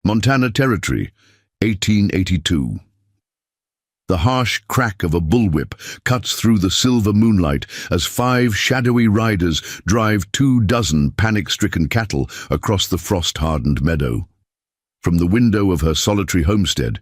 Montana Territory, 1882. The harsh crack of a bullwhip cuts through the silver moonlight as 5 shadowy riders drive 24 panic-stricken cattle across the frost-hardened meadow. From the window of her solitary homestead,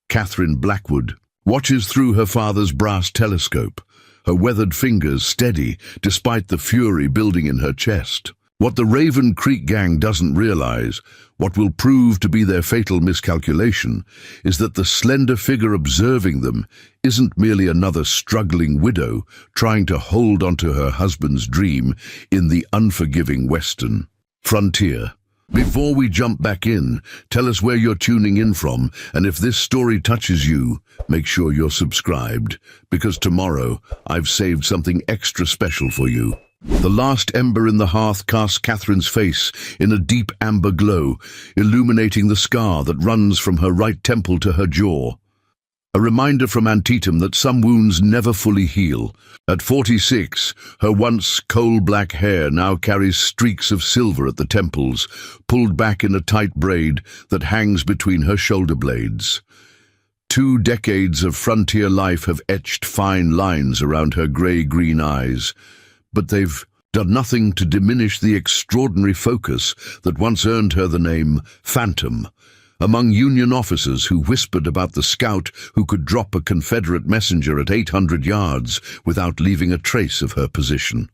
Catherine Blackwood watches through her father's brass telescope, her weathered fingers steady despite the fury building in her chest. What the Raven Creek gang doesn't realize, what will prove to be their fatal miscalculation, is that the slender figure observing them isn't merely another struggling widow trying to hold onto her husband's dream in the unforgiving western frontier. Before we jump back in, tell us where you're tuning in from, and if this story touches you, make sure you're subscribed, because tomorrow I've saved something extra special for you. The last ember in the hearth casts Catherine's face in a deep amber glow, illuminating the scar that runs from her right temple to her jaw. A reminder from Antietam that some wounds never fully heal. At 46, her once coal-black hair now carries streaks of silver at the temples, pulled back in a tight braid that hangs between her shoulder blades. 2 decades of frontier life have etched fine lines around her grey-green eyes, but they've done nothing to diminish the extraordinary focus that once earned her the name Phantom, among Union officers who whispered about the scout who could drop a Confederate messenger at 800 yards without leaving a trace of her position.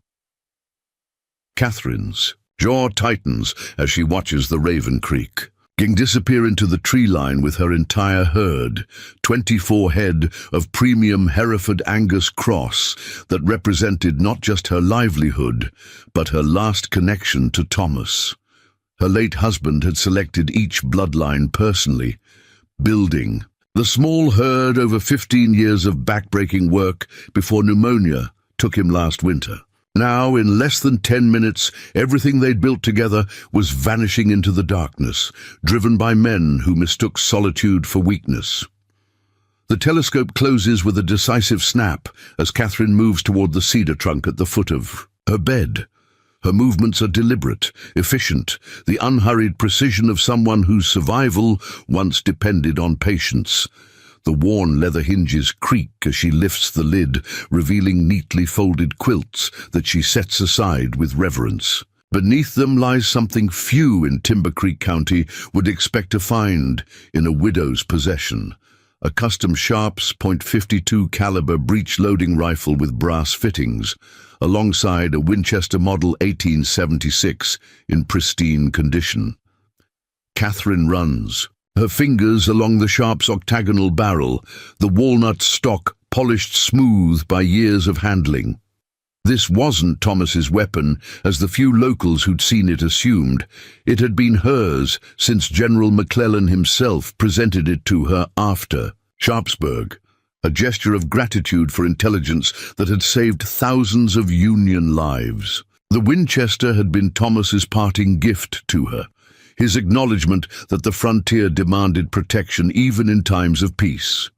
Catherine's jaw tightens as she watches the Raven Creek gang disappear into the tree line with her entire herd, 24 head of premium Hereford Angus cross that represented not just her livelihood, but her last connection to Thomas. Her late husband had selected each bloodline personally, building the small herd over 15 years of backbreaking work before pneumonia took him last winter. Now, in less than 10 minutes, everything they'd built together was vanishing into the darkness, driven by men who mistook solitude for weakness. The telescope closes with a decisive snap as Catherine moves toward the cedar trunk at the foot of her bed. Her movements are deliberate, efficient, the unhurried precision of someone whose survival once depended on patience. The worn leather hinges creak as she lifts the lid, revealing neatly folded quilts that she sets aside with reverence. Beneath them lies something few in Timber Creek County would expect to find in a widow's possession: a custom Sharps .52 caliber breech-loading rifle with brass fittings, alongside a Winchester Model 1876 in pristine condition. Catherine runs, her fingers along the Sharp's octagonal barrel, the walnut stock polished smooth by years of handling. This wasn't Thomas's weapon, as the few locals who'd seen it assumed. It had been hers since General McClellan himself presented it to her after Sharpsburg, a gesture of gratitude for intelligence that had saved thousands of Union lives. The Winchester had been Thomas's parting gift to her, his acknowledgement that the frontier demanded protection even in times of peace.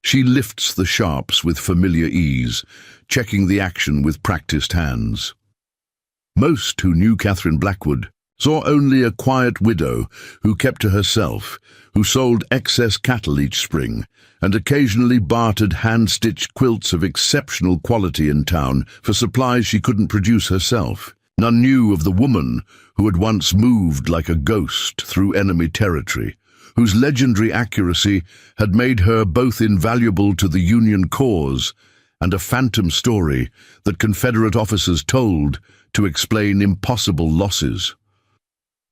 She lifts the Sharps with familiar ease, checking the action with practiced hands. Most who knew Catherine Blackwood saw only a quiet widow who kept to herself, who sold excess cattle each spring, and occasionally bartered hand-stitched quilts of exceptional quality in town for supplies she couldn't produce herself. None knew of the woman who had once moved like a ghost through enemy territory, whose legendary accuracy had made her both invaluable to the Union cause and a phantom story that Confederate officers told to explain impossible losses.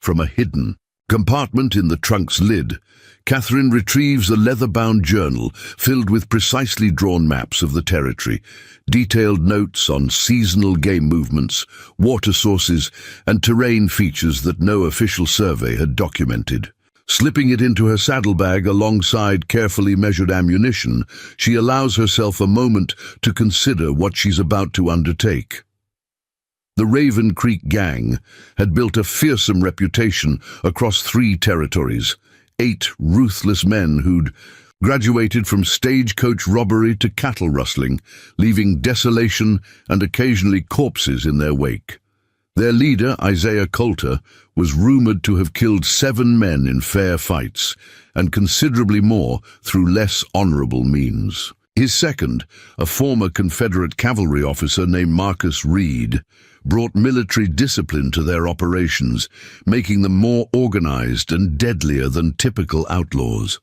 From a hidden compartment in the trunk's lid, Catherine retrieves a leather-bound journal filled with precisely drawn maps of the territory, detailed notes on seasonal game movements, water sources, and terrain features that no official survey had documented. Slipping it into her saddlebag alongside carefully measured ammunition, she allows herself a moment to consider what she's about to undertake. The Raven Creek gang had built a fearsome reputation across 3 territories, 8 ruthless men who'd graduated from stagecoach robbery to cattle rustling, leaving desolation and occasionally corpses in their wake. Their leader, Isaiah Coulter, was rumored to have killed 7 men in fair fights, and considerably more through less honorable means. His second, a former Confederate cavalry officer named Marcus Reed, brought military discipline to their operations, making them more organized and deadlier than typical outlaws.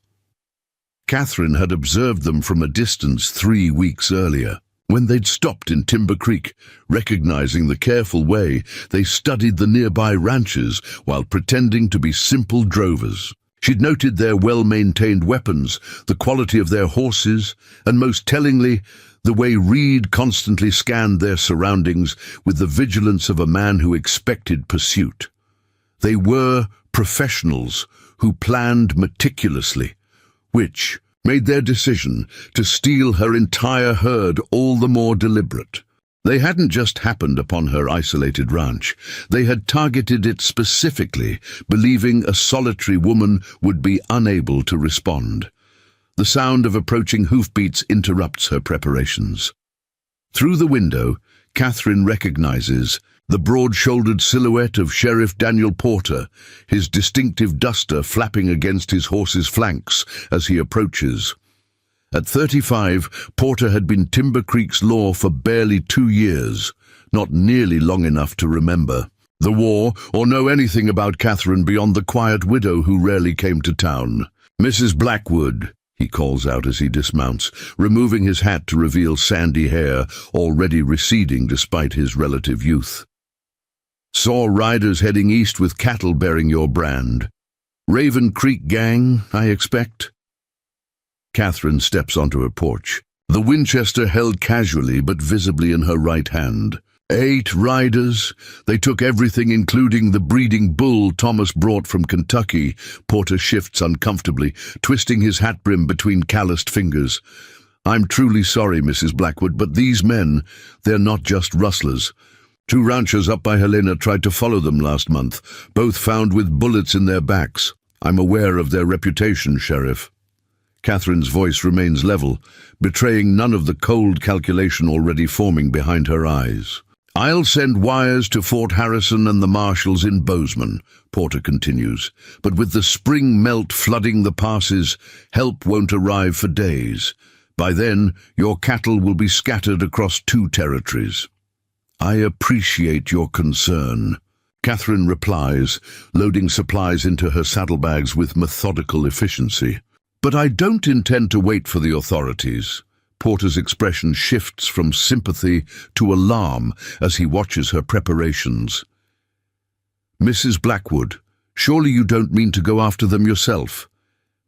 Catherine had observed them from a distance 3 weeks earlier, when they'd stopped in Timber Creek, recognizing the careful way they studied the nearby ranches while pretending to be simple drovers. She'd noted their well-maintained weapons, the quality of their horses, and most tellingly, the way Reed constantly scanned their surroundings with the vigilance of a man who expected pursuit. They were professionals who planned meticulously, which made their decision to steal her entire herd all the more deliberate. They hadn't just happened upon her isolated ranch. They had targeted it specifically, believing a solitary woman would be unable to respond. The sound of approaching hoofbeats interrupts her preparations. Through the window, Catherine recognizes the broad-shouldered silhouette of Sheriff Daniel Porter, his distinctive duster flapping against his horse's flanks as he approaches. At 35, Porter had been Timber Creek's law for barely 2 years, not nearly long enough to remember the war or know anything about Catherine beyond the quiet widow who rarely came to town. "Mrs. Blackwood," he calls out as he dismounts, removing his hat to reveal sandy hair already receding despite his relative youth. "Saw riders heading east with cattle bearing your brand. Raven Creek gang, I expect?" Catherine steps onto her porch, the Winchester held casually but visibly in her right hand. 8 riders. They took everything, including the breeding bull Thomas brought from Kentucky. Porter shifts uncomfortably, twisting his hat brim between calloused fingers. "I'm truly sorry, Mrs. Blackwood, but these men, they're not just rustlers. 2 ranchers up by Helena tried to follow them last month, both found with bullets in their backs. I'm aware of their reputation, Sheriff." Catherine's voice remains level, betraying none of the cold calculation already forming behind her eyes. "I'll send wires to Fort Harrison and the marshals in Bozeman," Porter continues, "but with the spring melt flooding the passes, help won't arrive for days. By then, your cattle will be scattered across 2 territories." "I appreciate your concern," Catherine replies, loading supplies into her saddlebags with methodical efficiency. "But I don't intend to wait for the authorities." Porter's expression shifts from sympathy to alarm as he watches her preparations. "Mrs. Blackwood, surely you don't mean to go after them yourself?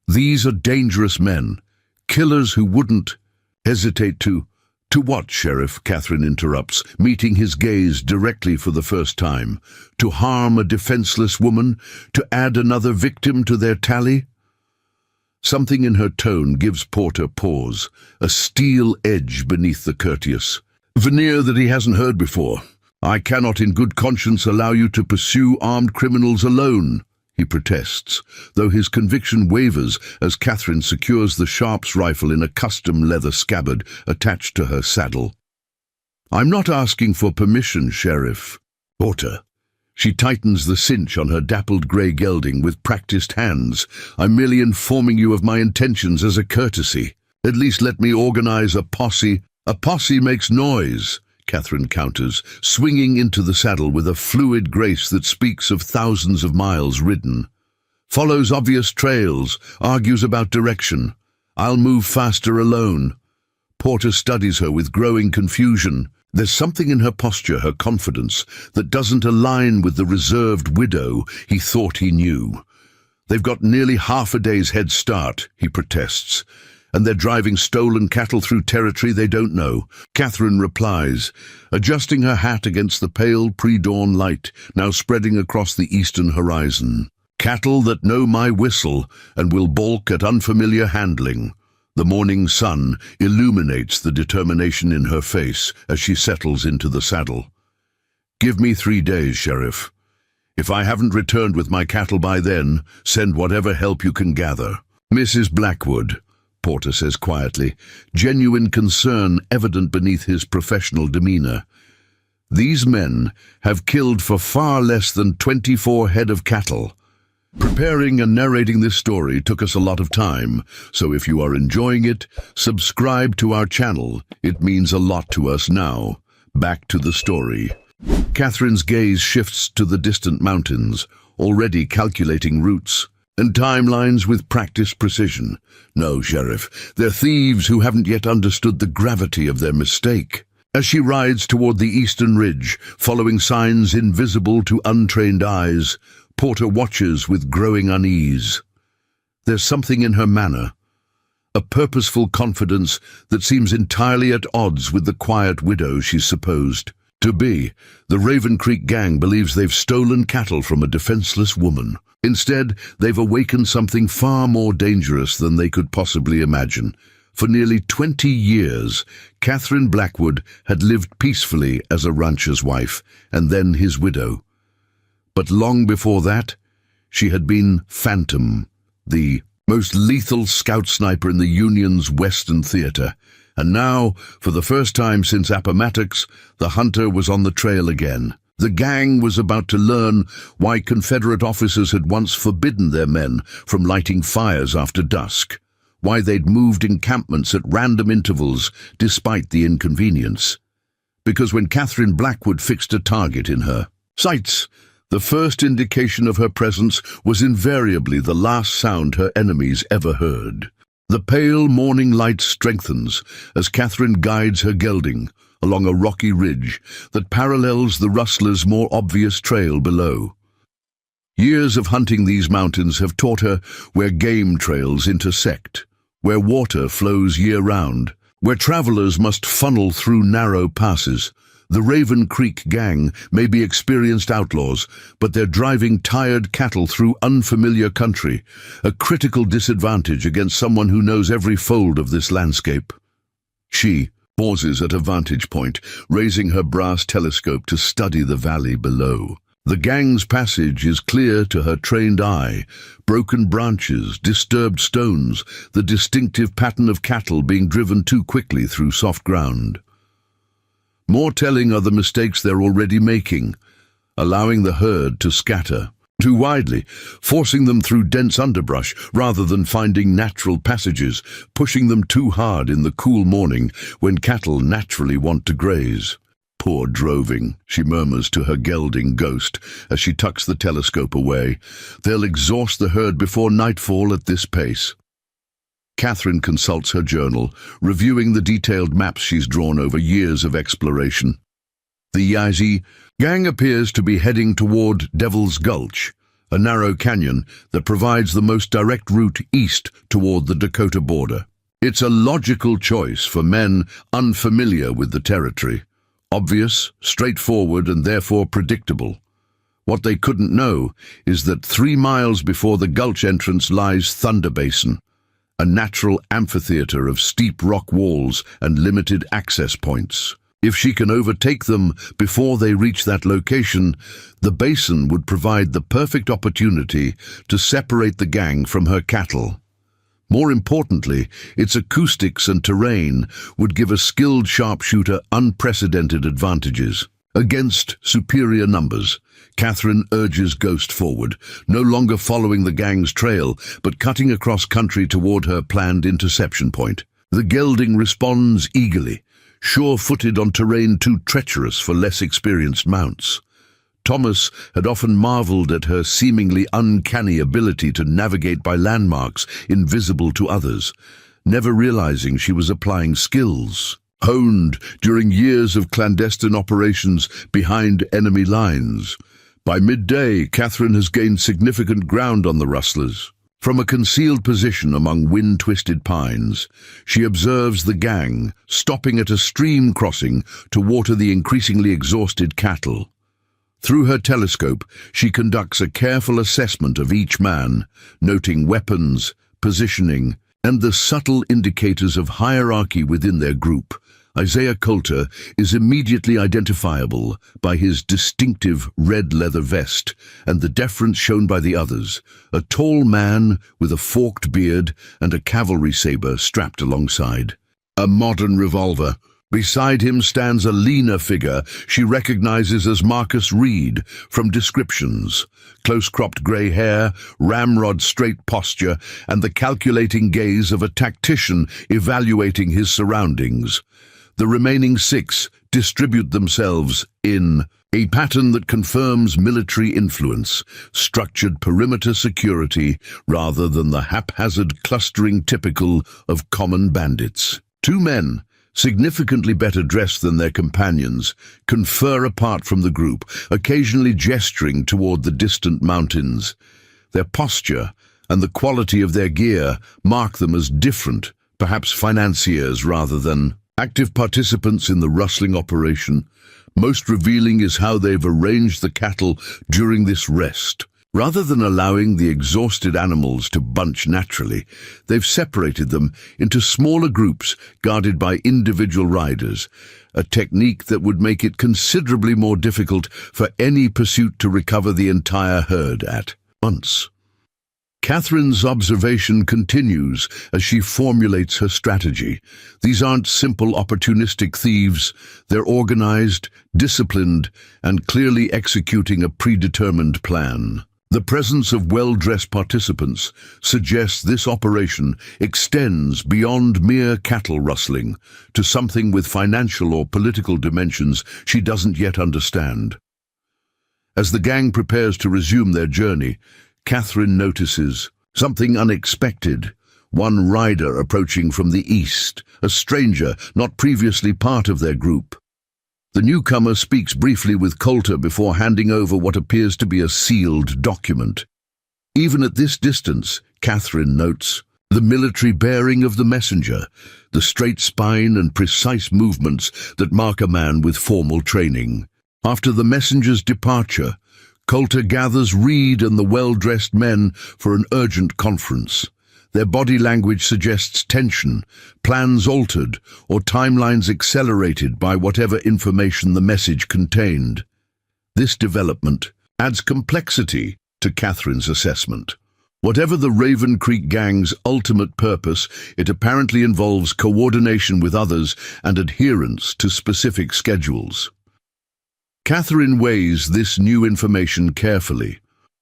These are dangerous men, killers who wouldn't hesitate to—" "To what, Sheriff?" Catherine interrupts, meeting his gaze directly for the first time. "To harm a defenseless woman? To add another victim to their tally?" Something in her tone gives Porter pause, a steel edge beneath the courteous veneer that he hasn't heard before. "I cannot in good conscience allow you to pursue armed criminals alone," he protests, though his conviction wavers as Catherine secures the Sharps rifle in a custom leather scabbard attached to her saddle. "I'm not asking for permission, Sheriff." "Porter." She tightens the cinch on her dappled grey gelding with practiced hands. "I'm merely informing you of my intentions as a courtesy. At least let me organize a posse." "A posse makes noise," Catherine counters, swinging into the saddle with a fluid grace that speaks of thousands of miles ridden. "Follows obvious trails, argues about direction. I'll move faster alone." Porter studies her with growing confusion. There's something in her posture, her confidence, that doesn't align with the reserved widow he thought he knew. "They've got nearly half a day's head start," he protests, "and they're driving stolen cattle through territory they don't know." Catherine replies, adjusting her hat against the pale pre-dawn light now spreading across the eastern horizon. "Cattle that know my whistle and will balk at unfamiliar handling." The morning sun illuminates the determination in her face as she settles into the saddle. "Give me 3 days, Sheriff. If I haven't returned with my cattle by then, send whatever help you can gather." "Mrs. Blackwood," Porter says quietly, genuine concern evident beneath his professional demeanor. These men have killed for far less than 24 head of cattle. Preparing and narrating this story took us a lot of time, so if you are enjoying it, subscribe to our channel. It means a lot to us now. Back to the story. Catherine's gaze shifts to the distant mountains, already calculating routes and timelines with practiced precision. No, Sheriff, they're thieves who haven't yet understood the gravity of their mistake. As she rides toward the eastern ridge, following signs invisible to untrained eyes, Porter watches with growing unease. There's something in her manner, a purposeful confidence that seems entirely at odds with the quiet widow she's supposed to be. The Raven Creek gang believes they've stolen cattle from a defenseless woman. Instead, they've awakened something far more dangerous than they could possibly imagine. For nearly 20 years, Catherine Blackwood had lived peacefully as a rancher's wife, and then his widow. But long before that, she had been Phantom, the most lethal scout sniper in the Union's Western Theater. And now, for the first time since Appomattox, the hunter was on the trail again. The gang was about to learn why Confederate officers had once forbidden their men from lighting fires after dusk, why they'd moved encampments at random intervals despite the inconvenience. Because when Catherine Blackwood fixed a target in her sights, the first indication of her presence was invariably the last sound her enemies ever heard. The pale morning light strengthens as Catherine guides her gelding along a rocky ridge that parallels the rustler's more obvious trail below. Years of hunting these mountains have taught her where game trails intersect, where water flows year-round, where travelers must funnel through narrow passes. The Raven Creek gang may be experienced outlaws, but they're driving tired cattle through unfamiliar country, a critical disadvantage against someone who knows every fold of this landscape. She pauses at a vantage point, raising her brass telescope to study the valley below. The gang's passage is clear to her trained eye: broken branches, disturbed stones, the distinctive pattern of cattle being driven too quickly through soft ground. More telling are the mistakes they're already making, allowing the herd to scatter too widely, forcing them through dense underbrush rather than finding natural passages, pushing them too hard in the cool morning when cattle naturally want to graze. Poor droving, she murmurs to her gelding ghost as she tucks the telescope away. They'll exhaust the herd before nightfall at this pace. Catherine consults her journal, reviewing the detailed maps she's drawn over years of exploration. The Yazzie gang appears to be heading toward Devil's Gulch, a narrow canyon that provides the most direct route east toward the Dakota border. It's a logical choice for men unfamiliar with the territory. Obvious, straightforward, and therefore predictable. What they couldn't know is that 3 miles before the gulch entrance lies Thunder Basin, a natural amphitheater of steep rock walls and limited access points. If she can overtake them before they reach that location, the basin would provide the perfect opportunity to separate the gang from her cattle. More importantly, its acoustics and terrain would give a skilled sharpshooter unprecedented advantages. Against superior numbers, Catherine urges Ghost forward, no longer following the gang's trail, but cutting across country toward her planned interception point. The gelding responds eagerly, sure-footed on terrain too treacherous for less experienced mounts. Thomas had often marveled at her seemingly uncanny ability to navigate by landmarks invisible to others, never realizing she was applying skills honed during years of clandestine operations behind enemy lines. By midday, Catherine has gained significant ground on the rustlers. From a concealed position among wind-twisted pines, she observes the gang stopping at a stream crossing to water the increasingly exhausted cattle. Through her telescope, she conducts a careful assessment of each man, noting weapons, positioning, and the subtle indicators of hierarchy within their group. Isaiah Coulter is immediately identifiable by his distinctive red leather vest and the deference shown by the others, a tall man with a forked beard and a cavalry saber strapped alongside. A modern revolver, Beside him stands a leaner figure she recognizes as Marcus Reed from descriptions. Close-cropped grey hair, ramrod-straight posture, and the calculating gaze of a tactician evaluating his surroundings. The remaining 6 distribute themselves in a pattern that confirms military influence, structured perimeter security rather than the haphazard clustering typical of common bandits. 2 men, significantly better dressed than their companions, confer apart from the group, occasionally gesturing toward the distant mountains. Their posture and the quality of their gear mark them as different, perhaps financiers rather than active participants in the rustling operation. Most revealing is how they've arranged the cattle during this rest. Rather than allowing the exhausted animals to bunch naturally, they've separated them into smaller groups guarded by individual riders, a technique that would make it considerably more difficult for any pursuit to recover the entire herd at once. Catherine's observation continues as she formulates her strategy. These aren't simple opportunistic thieves. They're organized, disciplined, and clearly executing a predetermined plan. The presence of well-dressed participants suggests this operation extends beyond mere cattle rustling to something with financial or political dimensions she doesn't yet understand. As the gang prepares to resume their journey, Catherine notices something unexpected. One rider approaching from the east, a stranger not previously part of their group. The newcomer speaks briefly with Coulter before handing over what appears to be a sealed document. Even at this distance, Catherine notes the military bearing of the messenger, the straight spine and precise movements that mark a man with formal training. After the messenger's departure, Coulter gathers Reed and the well-dressed men for an urgent conference. Their body language suggests tension, plans altered, or timelines accelerated by whatever information the message contained. This development adds complexity to Catherine's assessment. Whatever the Raven Creek Gang's ultimate purpose, it apparently involves coordination with others and adherence to specific schedules. Catherine weighs this new information carefully.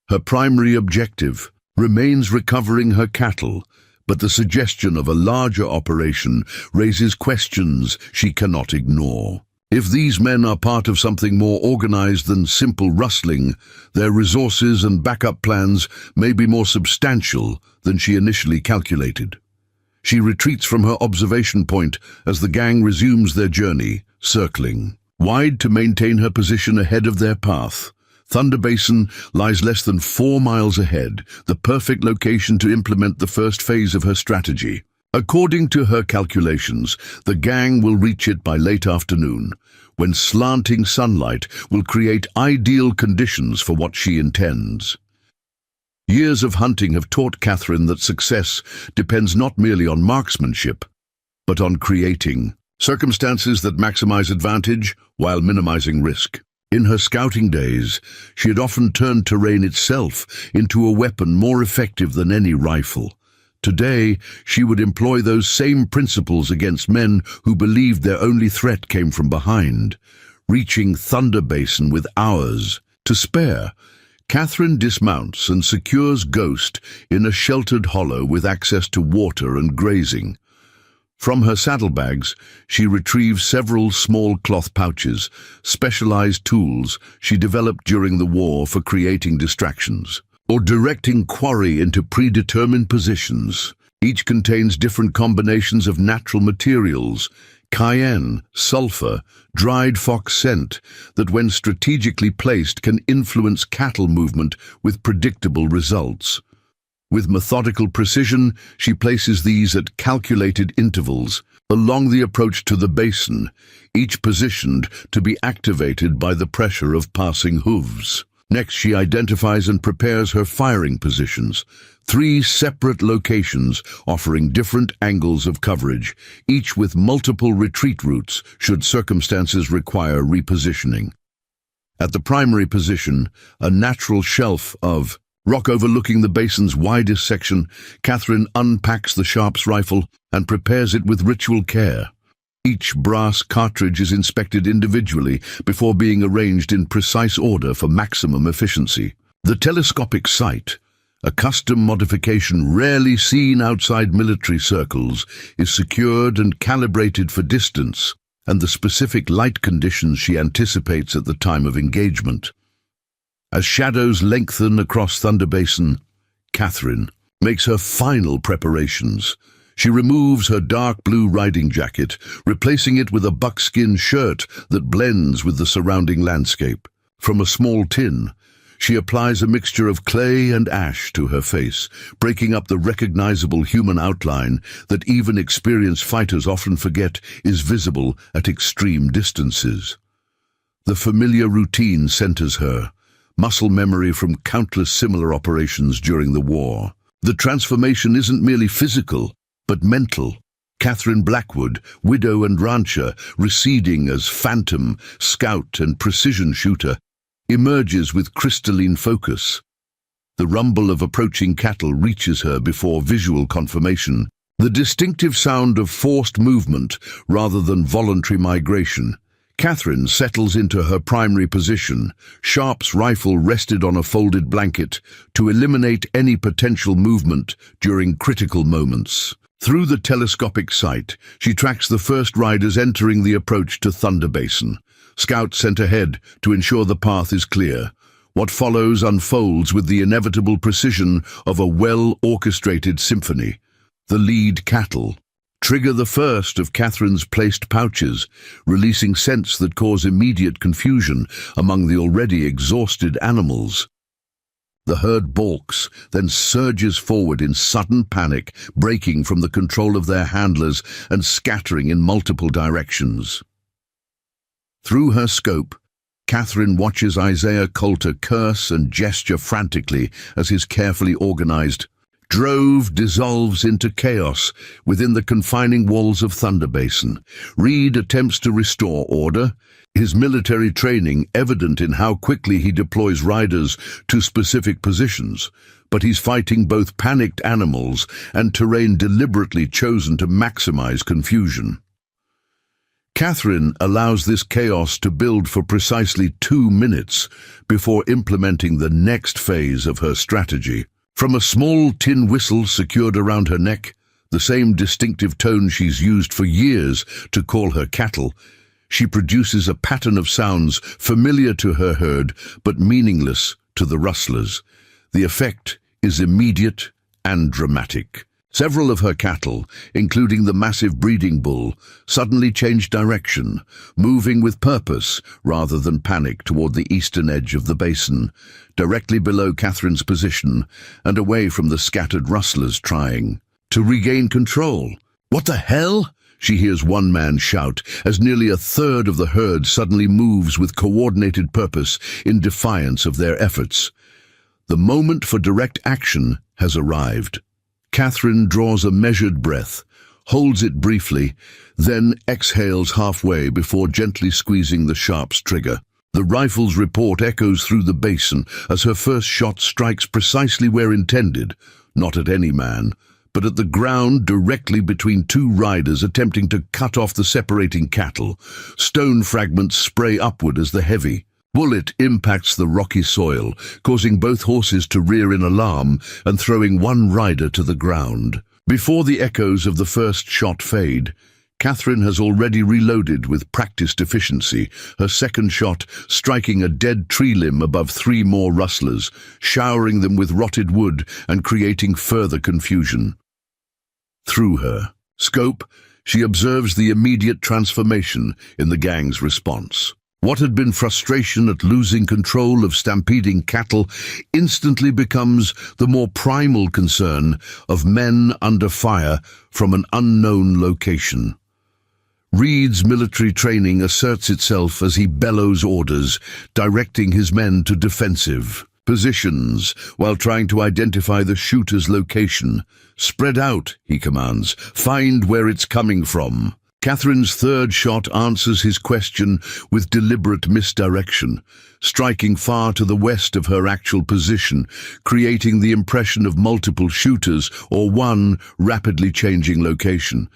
Her primary objective remains recovering her cattle, but the suggestion of a larger operation raises questions she cannot ignore. If these men are part of something more organized than simple rustling, their resources and backup plans may be more substantial than she initially calculated. She retreats from her observation point as the gang resumes their journey, circling wide to maintain her position ahead of their path. Thunder Basin lies less than 4 miles ahead, the perfect location to implement the first phase of her strategy. According to her calculations, the gang will reach it by late afternoon, when slanting sunlight will create ideal conditions for what she intends. Years of hunting have taught Catherine that success depends not merely on marksmanship, but on creating circumstances that maximize advantage while minimizing risk. In her scouting days, she had often turned terrain itself into a weapon more effective than any rifle. Today, she would employ those same principles against men who believed their only threat came from behind. Reaching Thunder Basin with hours to spare, Catherine dismounts and secures Ghost in a sheltered hollow with access to water and grazing. From her saddlebags, she retrieves several small cloth pouches, specialized tools she developed during the war for creating distractions or directing quarry into predetermined positions. Each contains different combinations of natural materials, cayenne, sulfur, dried fox scent, that when strategically placed can influence cattle movement with predictable results. With methodical precision, she places these at calculated intervals along the approach to the basin, each positioned to be activated by the pressure of passing hooves. Next, she identifies and prepares her firing positions, 3 separate locations offering different angles of coverage, each with multiple retreat routes should circumstances require repositioning. At the primary position, a natural shelf of rock overlooking the basin's widest section, Catherine unpacks the Sharp's rifle and prepares it with ritual care. Each brass cartridge is inspected individually before being arranged in precise order for maximum efficiency. The telescopic sight, a custom modification rarely seen outside military circles, is secured and calibrated for distance and the specific light conditions she anticipates at the time of engagement. As shadows lengthen across Thunder Basin, Catherine makes her final preparations. She removes her dark blue riding jacket, replacing it with a buckskin shirt that blends with the surrounding landscape. From a small tin, she applies a mixture of clay and ash to her face, breaking up the recognizable human outline that even experienced fighters often forget is visible at extreme distances. The familiar routine centers her, muscle memory from countless similar operations during the war. The transformation isn't merely physical, but mental. Catherine Blackwood, widow and rancher, receding as phantom, scout and precision shooter, emerges with crystalline focus. The rumble of approaching cattle reaches her before visual confirmation, the distinctive sound of forced movement rather than voluntary migration. Catherine settles into her primary position, Sharp's rifle rested on a folded blanket, to eliminate any potential movement during critical moments. Through the telescopic sight, she tracks the first riders entering the approach to Thunder Basin. Scouts sent ahead to ensure the path is clear. What follows unfolds with the inevitable precision of a well-orchestrated symphony. The lead cattle trigger the first of Catherine's placed pouches, releasing scents that cause immediate confusion among the already exhausted animals. The herd balks, then surges forward in sudden panic, breaking from the control of their handlers and scattering in multiple directions. Through her scope, Catherine watches Isaiah Coulter curse and gesture frantically as his carefully organized drove dissolves into chaos within the confining walls of Thunder Basin. Reed attempts to restore order, his military training evident in how quickly he deploys riders to specific positions, but he's fighting both panicked animals and terrain deliberately chosen to maximize confusion. Catherine allows this chaos to build for precisely 2 minutes before implementing the next phase of her strategy. From a small tin whistle secured around her neck, the same distinctive tone she's used for years to call her cattle, she produces a pattern of sounds familiar to her herd but meaningless to the rustlers. The effect is immediate and dramatic. Several of her cattle, including the massive breeding bull, suddenly change direction, moving with purpose rather than panic toward the eastern edge of the basin, directly below Catherine's position and away from the scattered rustlers trying to regain control. "What the hell?" she hears one man shout as nearly a third of the herd suddenly moves with coordinated purpose in defiance of their efforts. The moment for direct action has arrived. Catherine draws a measured breath, holds it briefly, then exhales halfway before gently squeezing the Sharp's trigger. The rifle's report echoes through the basin as her first shot strikes precisely where intended, not at any man, but at the ground directly between 2 riders attempting to cut off the separating cattle. Stone fragments spray upward as the heavy bullet impacts the rocky soil, causing both horses to rear in alarm and throwing one rider to the ground. Before the echoes of the first shot fade, Catherine has already reloaded with practiced efficiency, her second shot striking a dead tree limb above 3 more rustlers, showering them with rotted wood and creating further confusion. Through her scope, she observes the immediate transformation in the gang's response. What had been frustration at losing control of stampeding cattle instantly becomes the more primal concern of men under fire from an unknown location. Reed's military training asserts itself as he bellows orders, directing his men to defensive positions while trying to identify the shooter's location. "Spread out," he commands. "Find where it's coming from." Catherine's third shot answers his question with deliberate misdirection, striking far to the west of her actual position, creating the impression of multiple shooters or one rapidly changing location.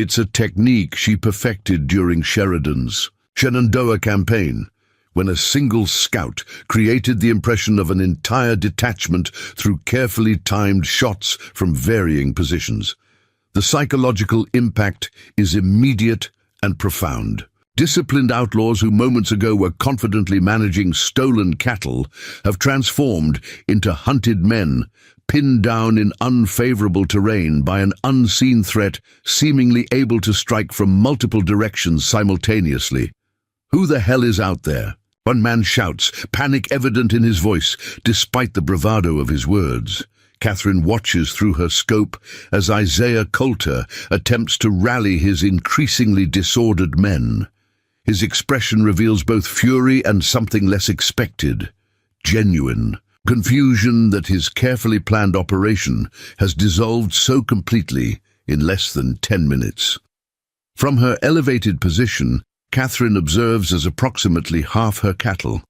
It's a technique she perfected during Sheridan's Shenandoah campaign, when a single scout created the impression of an entire detachment through carefully timed shots from varying positions. The psychological impact is immediate and profound. Disciplined outlaws who moments ago were confidently managing stolen cattle have transformed into hunted men, pinned down in unfavorable terrain by an unseen threat seemingly able to strike from multiple directions simultaneously. "Who the hell is out there?" one man shouts, panic evident in his voice, despite the bravado of his words. Catherine watches through her scope as Isaiah Coulter attempts to rally his increasingly disordered men. His expression reveals both fury and something less expected, genuine confusion that his carefully planned operation has dissolved so completely in less than 10 minutes. From her elevated position, Catherine observes as approximately half her cattle,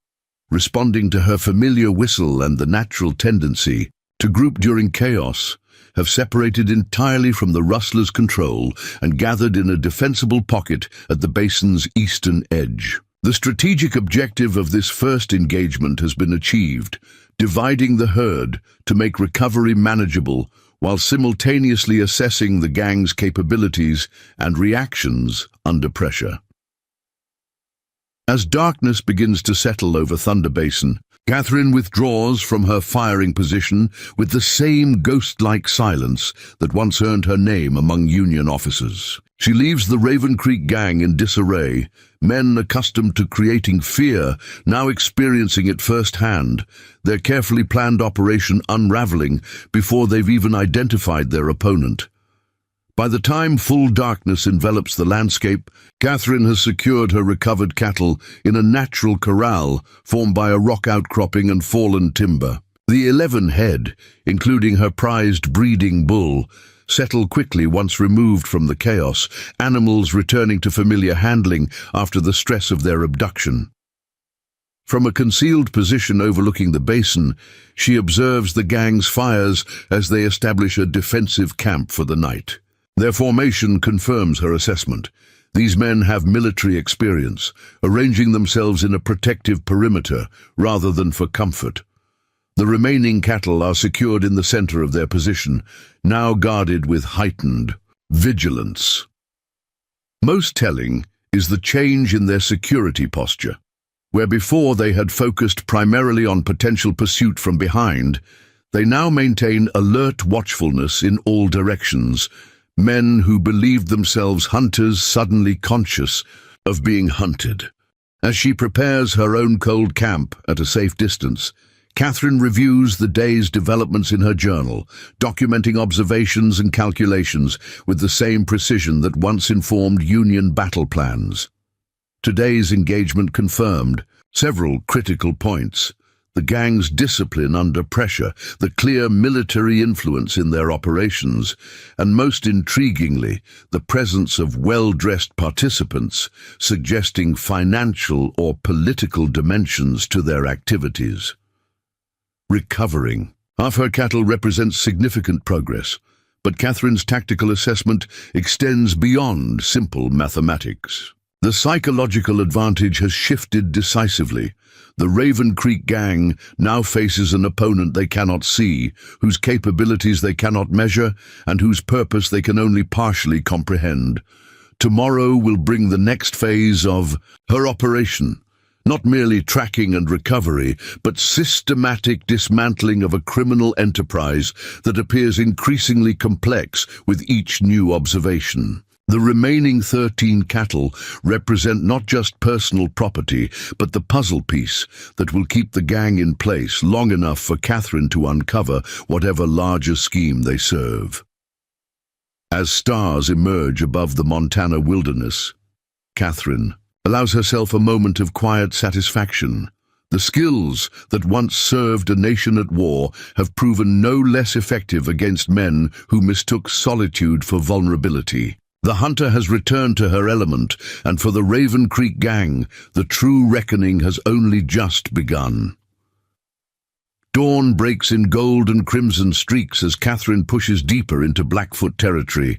responding to her familiar whistle and the natural tendency to group during chaos, have separated entirely from the rustler's control and gathered in a defensible pocket at the basin's eastern edge. The strategic objective of this first engagement has been achieved, dividing the herd to make recovery manageable while simultaneously assessing the gang's capabilities and reactions under pressure. As darkness begins to settle over Thunder Basin, Catherine withdraws from her firing position with the same ghost-like silence that once earned her name among Union officers. She leaves the Raven Creek gang in disarray, men accustomed to creating fear, now experiencing it firsthand, their carefully planned operation unraveling before they've even identified their opponent. By the time full darkness envelops the landscape, Catherine has secured her recovered cattle in a natural corral formed by a rock outcropping and fallen timber. The 11 head, including her prized breeding bull, settle quickly once removed from the chaos, animals returning to familiar handling after the stress of their abduction. From a concealed position overlooking the basin, she observes the gang's fires as they establish a defensive camp for the night. Their formation confirms her assessment. These men have military experience, arranging themselves in a protective perimeter rather than for comfort. The remaining cattle are secured in the center of their position, now guarded with heightened vigilance. Most telling is the change in their security posture. Where before they had focused primarily on potential pursuit from behind, they now maintain alert watchfulness in all directions, men who believed themselves hunters suddenly conscious of being hunted. As she prepares her own cold camp at a safe distance, Catherine reviews the day's developments in her journal, documenting observations and calculations with the same precision that once informed Union battle plans. Today's engagement confirmed several critical points: the gang's discipline under pressure, the clear military influence in their operations, and most intriguingly, the presence of well-dressed participants, suggesting financial or political dimensions to their activities. Recovering. Half her cattle represents significant progress, but Catherine's tactical assessment extends beyond simple mathematics. The psychological advantage has shifted decisively. The Raven Creek gang now faces an opponent they cannot see, whose capabilities they cannot measure, and whose purpose they can only partially comprehend. Tomorrow will bring the next phase of her operation. Not merely tracking and recovery, but systematic dismantling of a criminal enterprise that appears increasingly complex with each new observation. The remaining 13 cattle represent not just personal property, but the puzzle piece that will keep the gang in place long enough for Catherine to uncover whatever larger scheme they serve. As stars emerge above the Montana wilderness, Catherine allows herself a moment of quiet satisfaction. The skills that once served a nation at war have proven no less effective against men who mistook solitude for vulnerability. The hunter has returned to her element, and for the Raven Creek gang, the true reckoning has only just begun. Dawn breaks in gold and crimson streaks as Catherine pushes deeper into Blackfoot territory,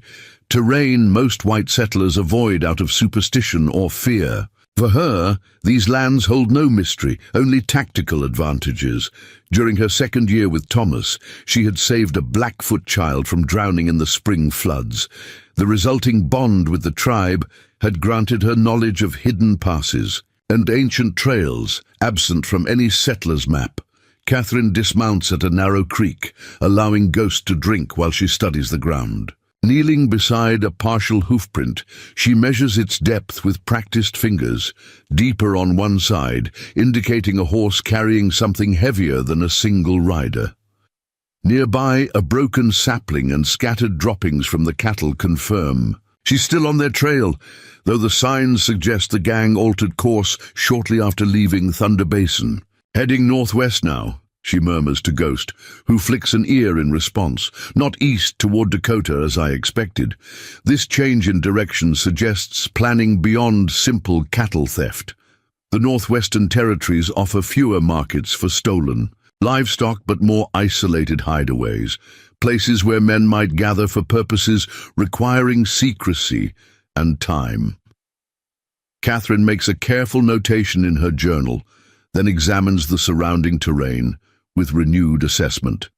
terrain most white settlers avoid out of superstition or fear. For her, these lands hold no mystery, only tactical advantages. During her second year with Thomas, she had saved a Blackfoot child from drowning in the spring floods. The resulting bond with the tribe had granted her knowledge of hidden passes and ancient trails, absent from any settler's map. Catherine dismounts at a narrow creek, allowing Ghost to drink while she studies the ground. Kneeling beside a partial hoofprint, she measures its depth with practiced fingers, deeper on one side, indicating a horse carrying something heavier than a single rider. Nearby, a broken sapling and scattered droppings from the cattle confirm she's still on their trail, though the signs suggest the gang altered course shortly after leaving Thunder Basin. Heading northwest now, she murmurs to Ghost, who flicks an ear in response. Not east toward Dakota as I expected. This change in direction suggests planning beyond simple cattle theft. The northwestern territories offer fewer markets for stolen livestock but more isolated hideaways, places where men might gather for purposes requiring secrecy and time. Catherine makes a careful notation in her journal, then examines the surrounding terrain with renewed assessment.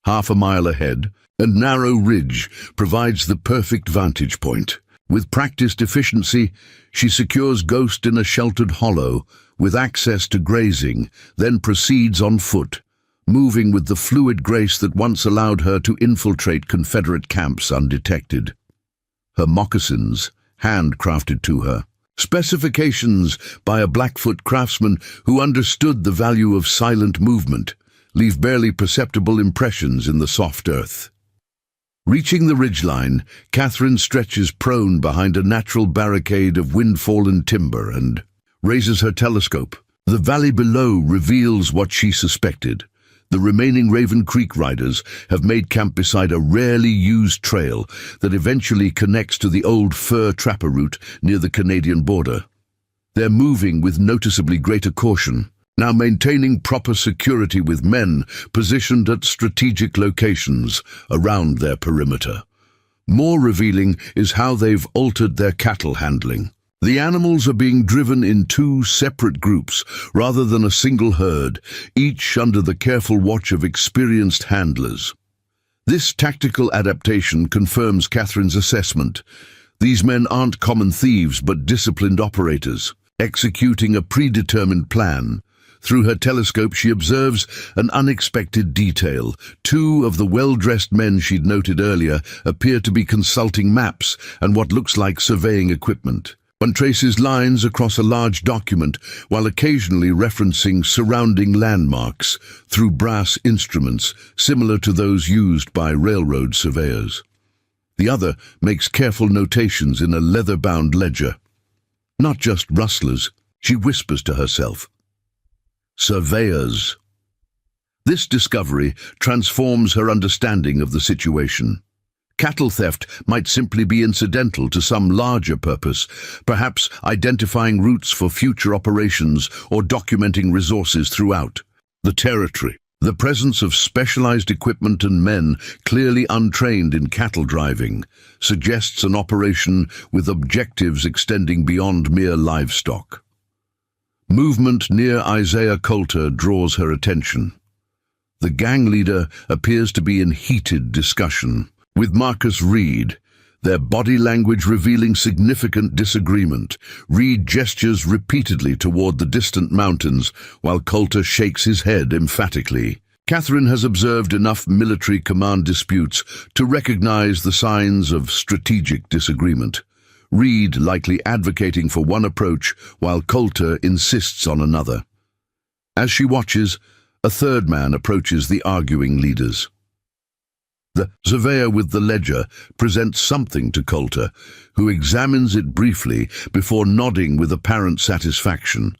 Half a mile ahead, a narrow ridge provides the perfect vantage point. With practiced efficiency, she secures Ghost in a sheltered hollow with access to grazing, then proceeds on foot, moving with the fluid grace that once allowed her to infiltrate Confederate camps undetected. Her moccasins, handcrafted to her, specifications by a Blackfoot craftsman who understood the value of silent movement, leave barely perceptible impressions in the soft earth. Reaching the ridgeline, Catherine stretches prone behind a natural barricade of wind-fallen timber and raises her telescope. The valley below reveals what she suspected. The remaining Raven Creek riders have made camp beside a rarely used trail that eventually connects to the old fur trapper route near the Canadian border. They're moving with noticeably greater caution, now maintaining proper security with men positioned at strategic locations around their perimeter. More revealing is how they've altered their cattle handling. The animals are being driven in two separate groups rather than a single herd, each under the careful watch of experienced handlers. This tactical adaptation confirms Catherine's assessment. These men aren't common thieves but disciplined operators, executing a predetermined plan. Through her telescope she observes an unexpected detail. Two of the well-dressed men she'd noted earlier appear to be consulting maps and what looks like surveying equipment. One traces lines across a large document while occasionally referencing surrounding landmarks through brass instruments similar to those used by railroad surveyors. The other makes careful notations in a leather-bound ledger. Not just rustlers, she whispers to herself. Surveyors. This discovery transforms her understanding of the situation. Cattle theft might simply be incidental to some larger purpose, perhaps identifying routes for future operations or documenting resources throughout the territory. The presence of specialized equipment and men clearly untrained in cattle driving suggests an operation with objectives extending beyond mere livestock. Movement near Isaiah Coulter draws her attention. The gang leader appears to be in heated discussion with Marcus Reed, their body language revealing significant disagreement. Reed gestures repeatedly toward the distant mountains, while Coulter shakes his head emphatically. Catherine has observed enough military command disputes to recognize the signs of strategic disagreement. Reed likely advocating for one approach, while Coulter insists on another. As she watches, a third man approaches the arguing leaders. The surveyor with the ledger presents something to Coulter, who examines it briefly before nodding with apparent satisfaction.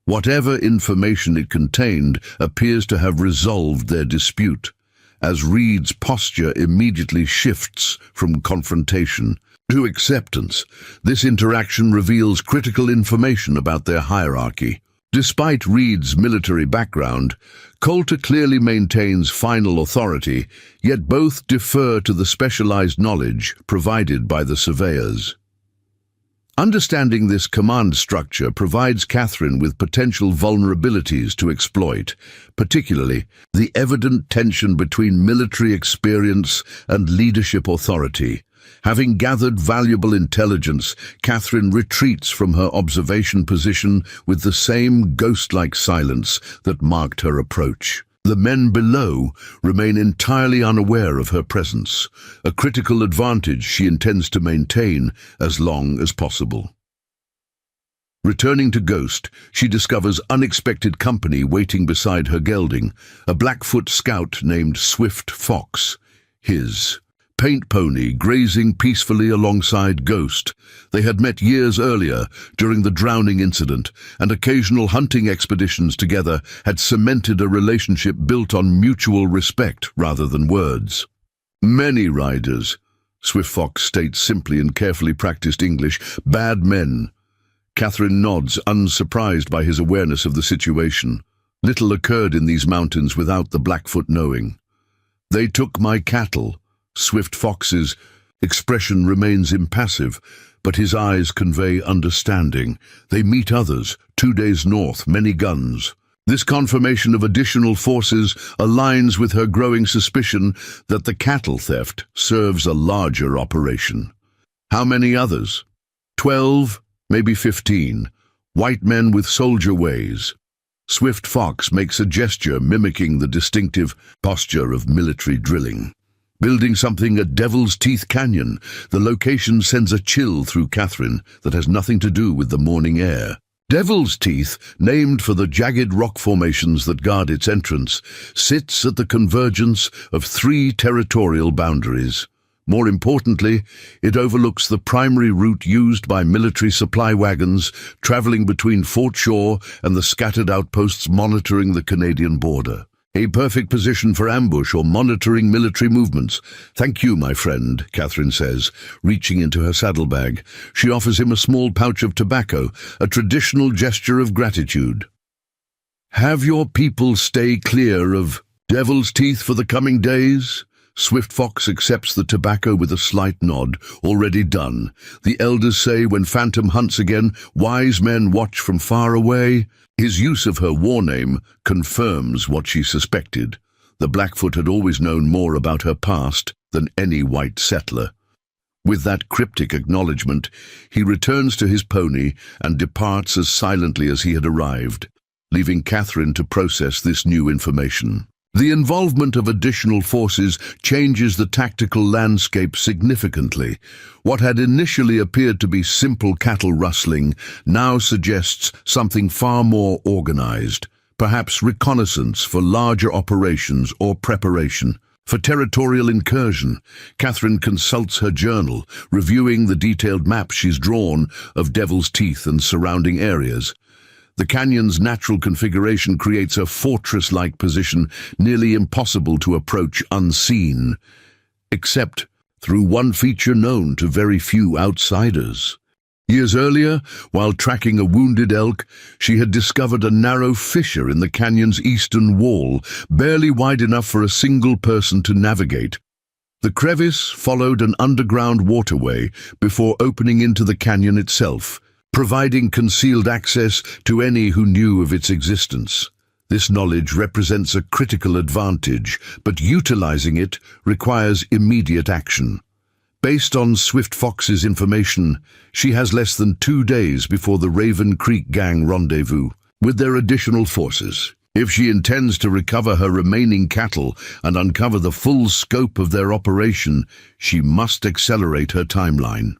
Whatever information it contained appears to have resolved their dispute, as Reed's posture immediately shifts from confrontation to acceptance. This interaction reveals critical information about their hierarchy. Despite Reed's military background, Coulter clearly maintains final authority, yet both defer to the specialized knowledge provided by the surveyors. Understanding this command structure provides Catherine with potential vulnerabilities to exploit, particularly the evident tension between military experience and leadership authority. Having gathered valuable intelligence, Catherine retreats from her observation position with the same ghost-like silence that marked her approach. The men below remain entirely unaware of her presence, a critical advantage she intends to maintain as long as possible. Returning to Ghost, she discovers unexpected company waiting beside her gelding, a Blackfoot scout named Swift Fox, his paint pony grazing peacefully alongside Ghost. They had met years earlier during the drowning incident, and occasional hunting expeditions together had cemented a relationship built on mutual respect rather than words. Many riders, Swift Fox states simply in carefully practiced English, bad men. Catherine nods, unsurprised by his awareness of the situation. Little occurred in these mountains without the Blackfoot knowing. They took my cattle. Swift Fox's expression remains impassive, but his eyes convey understanding. They meet others, 2 days north, many guns. This confirmation of additional forces aligns with her growing suspicion that the cattle theft serves a larger operation. How many others? 12, maybe 15. White men with soldier ways. Swift Fox makes a gesture mimicking the distinctive posture of military drilling. Building something at Devil's Teeth Canyon, the location sends a chill through Catherine that has nothing to do with the morning air. Devil's Teeth, named for the jagged rock formations that guard its entrance, sits at the convergence of 3 territorial boundaries. More importantly, it overlooks the primary route used by military supply wagons traveling between Fort Shaw and the scattered outposts monitoring the Canadian border. A perfect position for ambush or monitoring military movements. Thank you, my friend, Catherine says, reaching into her saddlebag. She offers him a small pouch of tobacco, a traditional gesture of gratitude. Have your people stay clear of Devil's Teeth for the coming days? Swift Fox accepts the tobacco with a slight nod. Already done. The elders say when Phantom hunts again, wise men watch from far away. His use of her war name confirms what she suspected. The Blackfoot had always known more about her past than any white settler. With that cryptic acknowledgement, he returns to his pony and departs as silently as he had arrived, leaving Catherine to process this new information. The involvement of additional forces changes the tactical landscape significantly. What had initially appeared to be simple cattle rustling now suggests something far more organized, perhaps reconnaissance for larger operations or preparation. For territorial incursion, Catherine consults her journal, reviewing the detailed map she's drawn of Devil's Teeth and surrounding areas. The canyon's natural configuration creates a fortress-like position nearly impossible to approach unseen, except through one feature known to very few outsiders. Years earlier, while tracking a wounded elk, she had discovered a narrow fissure in the canyon's eastern wall, barely wide enough for a single person to navigate. The crevice followed an underground waterway before opening into the canyon itself, providing concealed access to any who knew of its existence. This knowledge represents a critical advantage, but utilizing it requires immediate action. Based on Swift Fox's information, she has less than 2 days before the Raven Creek Gang rendezvous with their additional forces. If she intends to recover her remaining cattle and uncover the full scope of their operation, she must accelerate her timeline.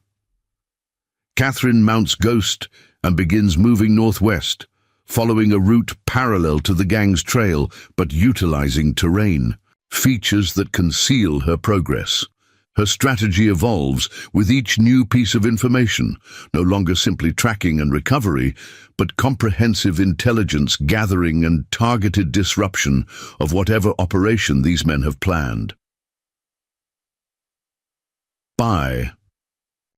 Catherine mounts Ghost and begins moving northwest, following a route parallel to the gang's trail but utilizing terrain, features that conceal her progress. Her strategy evolves with each new piece of information, no longer simply tracking and recovery, but comprehensive intelligence gathering and targeted disruption of whatever operation these men have planned. By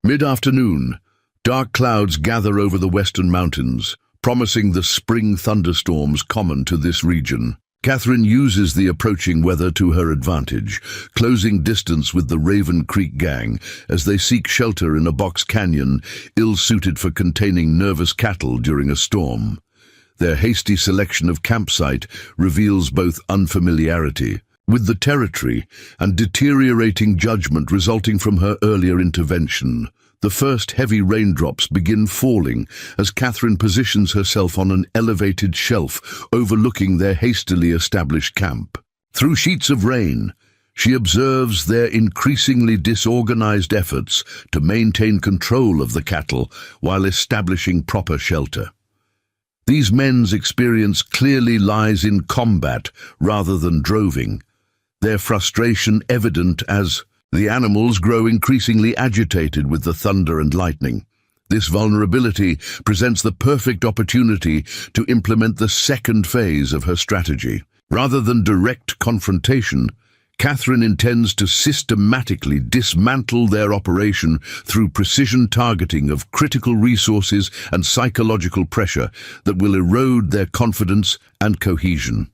mid-afternoon, dark clouds gather over the western mountains, promising the spring thunderstorms common to this region. Catherine uses the approaching weather to her advantage, closing distance with the Raven Creek gang as they seek shelter in a box canyon ill-suited for containing nervous cattle during a storm. Their hasty selection of campsite reveals both unfamiliarity with the territory and deteriorating judgment resulting from her earlier intervention. The first heavy raindrops begin falling as Catherine positions herself on an elevated shelf overlooking their hastily established camp. Through sheets of rain, she observes their increasingly disorganized efforts to maintain control of the cattle while establishing proper shelter. These men's experience clearly lies in combat rather than droving, their frustration evident as the animals grow increasingly agitated with the thunder and lightning. This vulnerability presents the perfect opportunity to implement the second phase of her strategy. Rather than direct confrontation, Catherine intends to systematically dismantle their operation through precision targeting of critical resources and psychological pressure that will erode their confidence and cohesion.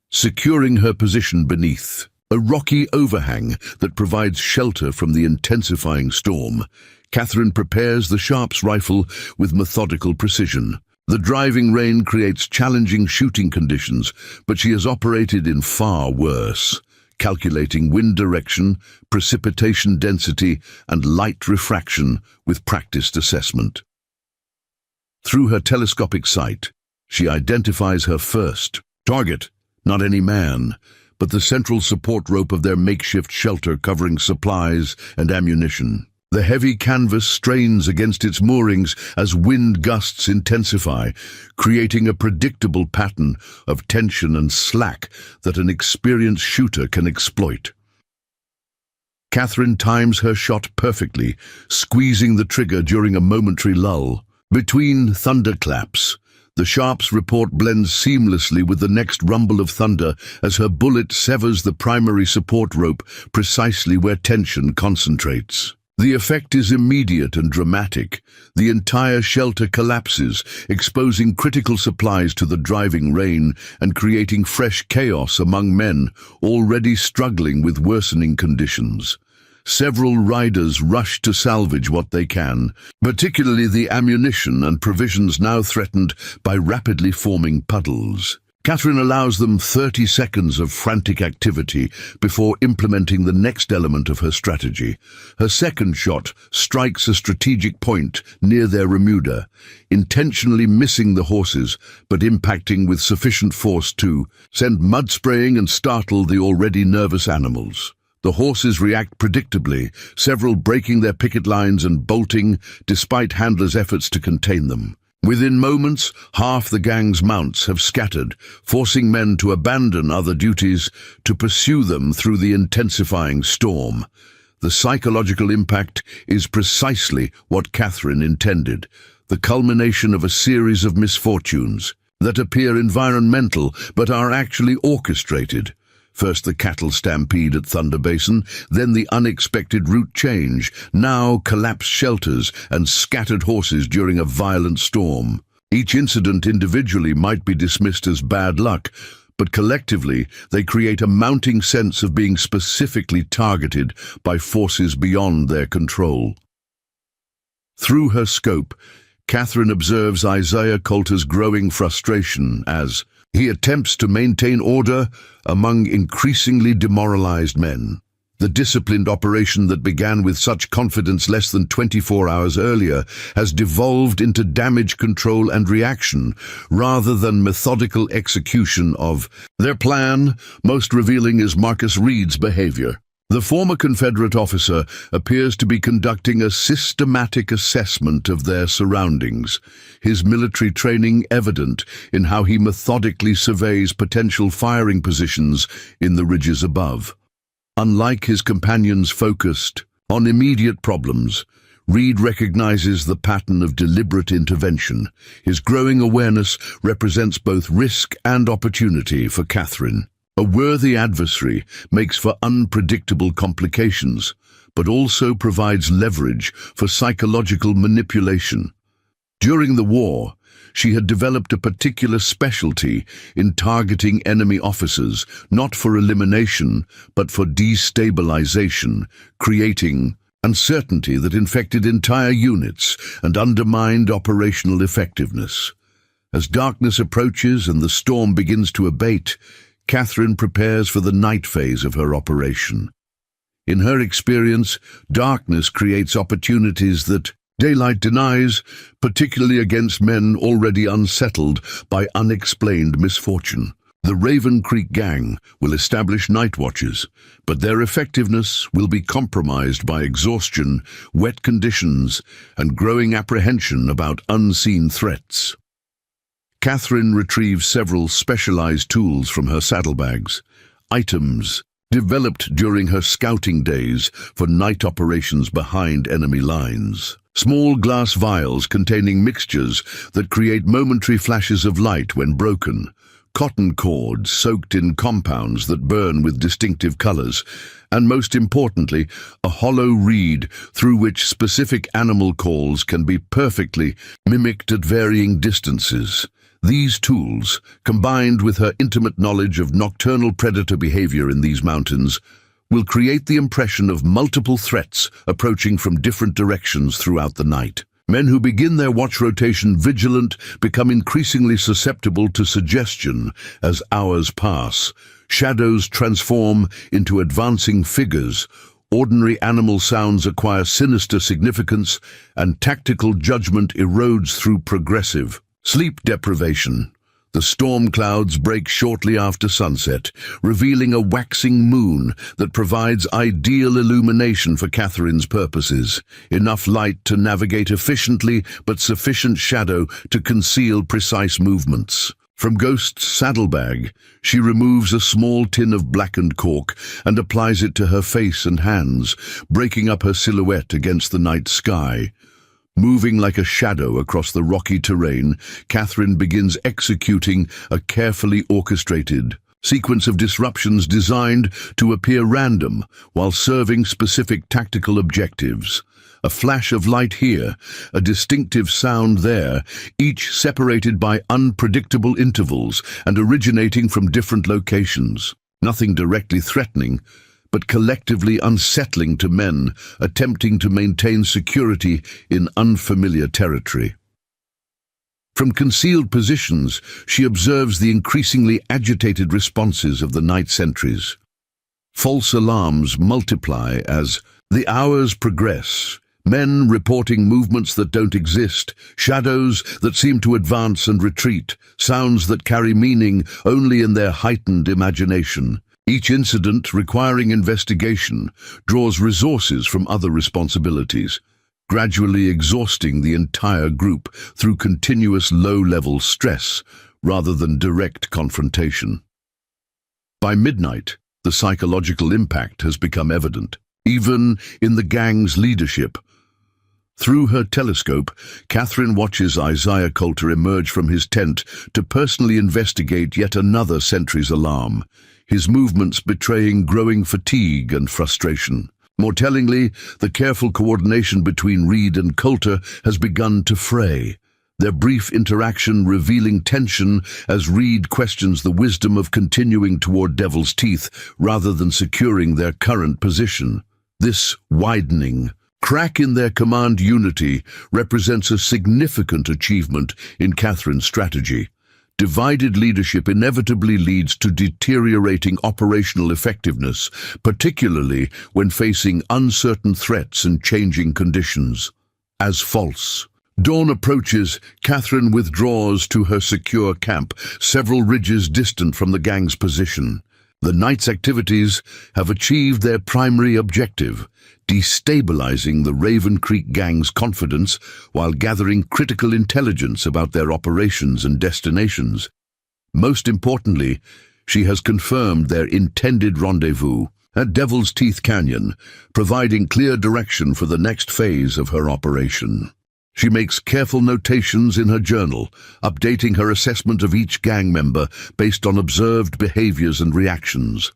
Securing her position beneath a rocky overhang that provides shelter from the intensifying storm, Catherine prepares the Sharps rifle with methodical precision. The driving rain creates challenging shooting conditions, but she has operated in far worse, calculating wind direction, precipitation density, and light refraction with practiced assessment. Through her telescopic sight, she identifies her first target, not any man, but the central support rope of their makeshift shelter covering supplies and ammunition. The heavy canvas strains against its moorings as wind gusts intensify, creating a predictable pattern of tension and slack that an experienced shooter can exploit. Catherine times her shot perfectly, squeezing the trigger during a momentary lull. Between thunderclaps, the Sharps report blends seamlessly with the next rumble of thunder as her bullet severs the primary support rope precisely where tension concentrates. The effect is immediate and dramatic. The entire shelter collapses, exposing critical supplies to the driving rain and creating fresh chaos among men already struggling with worsening conditions. Several riders rush to salvage what they can, particularly the ammunition and provisions now threatened by rapidly forming puddles. Catherine allows them 30 seconds of frantic activity before implementing the next element of her strategy. Her second shot strikes a strategic point near their remuda, intentionally missing the horses but impacting with sufficient force to send mud spraying and startle the already nervous animals. The horses react predictably, several breaking their picket lines and bolting despite handlers' efforts to contain them. Within moments, half the gang's mounts have scattered, forcing men to abandon other duties to pursue them through the intensifying storm. The psychological impact is precisely what Catherine intended, the culmination of a series of misfortunes that appear environmental but are actually orchestrated. First the cattle stampede at Thunder Basin, then the unexpected route change, now collapsed shelters and scattered horses during a violent storm. Each incident individually might be dismissed as bad luck, but collectively they create a mounting sense of being specifically targeted by forces beyond their control. Through her scope, Catherine observes Isaiah Coulter's growing frustration as he attempts to maintain order among increasingly demoralized men. The disciplined operation that began with such confidence less than 24 hours earlier has devolved into damage control and reaction rather than methodical execution of their plan. Most revealing is Marcus Reed's behavior. The former Confederate officer appears to be conducting a systematic assessment of their surroundings, his military training evident in how he methodically surveys potential firing positions in the ridges above. Unlike his companions focused on immediate problems, Reed recognizes the pattern of deliberate intervention. His growing awareness represents both risk and opportunity for Catherine. A worthy adversary makes for unpredictable complications, but also provides leverage for psychological manipulation. During the war, she had developed a particular specialty in targeting enemy officers, not for elimination, but for destabilization, creating uncertainty that infected entire units and undermined operational effectiveness. As darkness approaches and the storm begins to abate, Catherine prepares for the night phase of her operation. In her experience, darkness creates opportunities that daylight denies, particularly against men already unsettled by unexplained misfortune. The Raven Creek Gang will establish night watches, but their effectiveness will be compromised by exhaustion, wet conditions, and growing apprehension about unseen threats. Catherine retrieves several specialized tools from her saddlebags, items developed during her scouting days for night operations behind enemy lines. Small glass vials containing mixtures that create momentary flashes of light when broken, cotton cords soaked in compounds that burn with distinctive colors, and most importantly, a hollow reed through which specific animal calls can be perfectly mimicked at varying distances. These tools, combined with her intimate knowledge of nocturnal predator behavior in these mountains, will create the impression of multiple threats approaching from different directions throughout the night. Men who begin their watch rotation vigilant become increasingly susceptible to suggestion as hours pass. Shadows transform into advancing figures, ordinary animal sounds acquire sinister significance, and tactical judgment erodes through progressive sleep deprivation. The storm clouds break shortly after sunset, revealing a waxing moon that provides ideal illumination for Catherine's purposes, enough light to navigate efficiently but sufficient shadow to conceal precise movements. From Ghost's saddlebag, she removes a small tin of blackened cork and applies it to her face and hands, breaking up her silhouette against the night sky. Moving like a shadow across the rocky terrain, Catherine begins executing a carefully orchestrated sequence of disruptions designed to appear random while serving specific tactical objectives. A flash of light here, a distinctive sound there, each separated by unpredictable intervals and originating from different locations. Nothing directly threatening, but collectively unsettling to men attempting to maintain security in unfamiliar territory. From concealed positions, she observes the increasingly agitated responses of the night sentries. False alarms multiply as the hours progress, men reporting movements that don't exist, shadows that seem to advance and retreat, sounds that carry meaning only in their heightened imagination. Each incident requiring investigation draws resources from other responsibilities, gradually exhausting the entire group through continuous low-level stress rather than direct confrontation. By midnight, the psychological impact has become evident, even in the gang's leadership. Through her telescope, Catherine watches Isaiah Coulter emerge from his tent to personally investigate yet another sentry's alarm, his movements betraying growing fatigue and frustration. More tellingly, the careful coordination between Reed and Coulter has begun to fray, their brief interaction revealing tension as Reed questions the wisdom of continuing toward Devil's Teeth rather than securing their current position. This widening crack in their command unity represents a significant achievement in Catherine's strategy. Divided leadership inevitably leads to deteriorating operational effectiveness, particularly when facing uncertain threats and changing conditions. As false dawn approaches, Catherine withdraws to her secure camp, several ridges distant from the gang's position. The night's activities have achieved their primary objective, destabilizing the Raven Creek Gang's confidence while gathering critical intelligence about their operations and destinations. Most importantly, she has confirmed their intended rendezvous at Devil's Teeth Canyon, providing clear direction for the next phase of her operation. She makes careful notations in her journal, updating her assessment of each gang member based on observed behaviors and reactions.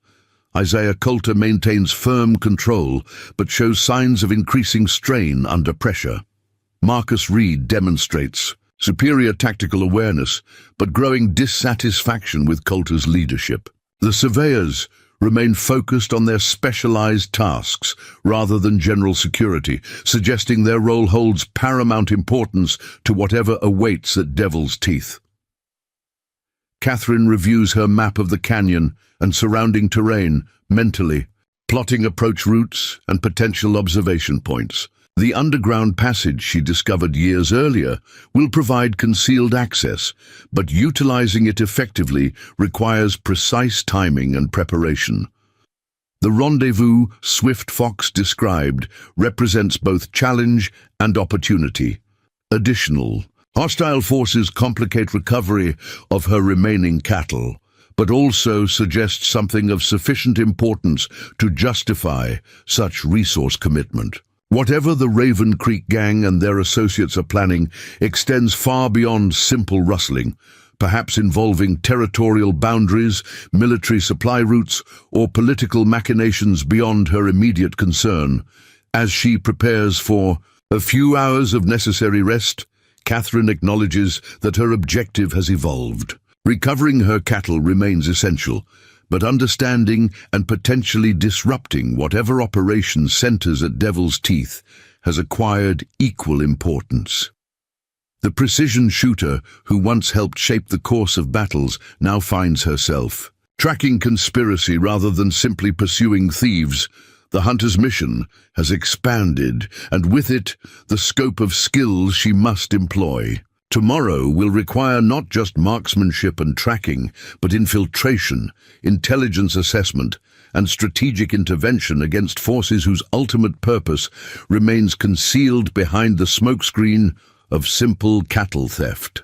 Isaiah Coulter maintains firm control, but shows signs of increasing strain under pressure. Marcus Reed demonstrates superior tactical awareness, but growing dissatisfaction with Coulter's leadership. The surveyors remain focused on their specialized tasks rather than general security, suggesting their role holds paramount importance to whatever awaits at Devil's Teeth. Catherine reviews her map of the canyon and surrounding terrain mentally, plotting approach routes and potential observation points. The underground passage she discovered years earlier will provide concealed access, but utilizing it effectively requires precise timing and preparation. The rendezvous Swift Fox described represents both challenge and opportunity. Additional, hostile forces complicate recovery of her remaining cattle, but also suggest something of sufficient importance to justify such resource commitment. Whatever the Raven Creek Gang and their associates are planning extends far beyond simple rustling, perhaps involving territorial boundaries, military supply routes, or political machinations beyond her immediate concern. As she prepares for a few hours of necessary rest, Catherine acknowledges that her objective has evolved. Recovering her cattle remains essential, but understanding and potentially disrupting whatever operation centers at Devil's Teeth has acquired equal importance. The precision shooter who once helped shape the course of battles now finds herself tracking conspiracy rather than simply pursuing thieves. The hunter's mission has expanded, and with it, the scope of skills she must employ. Tomorrow will require not just marksmanship and tracking, but infiltration, intelligence assessment, and strategic intervention against forces whose ultimate purpose remains concealed behind the smokescreen of simple cattle theft.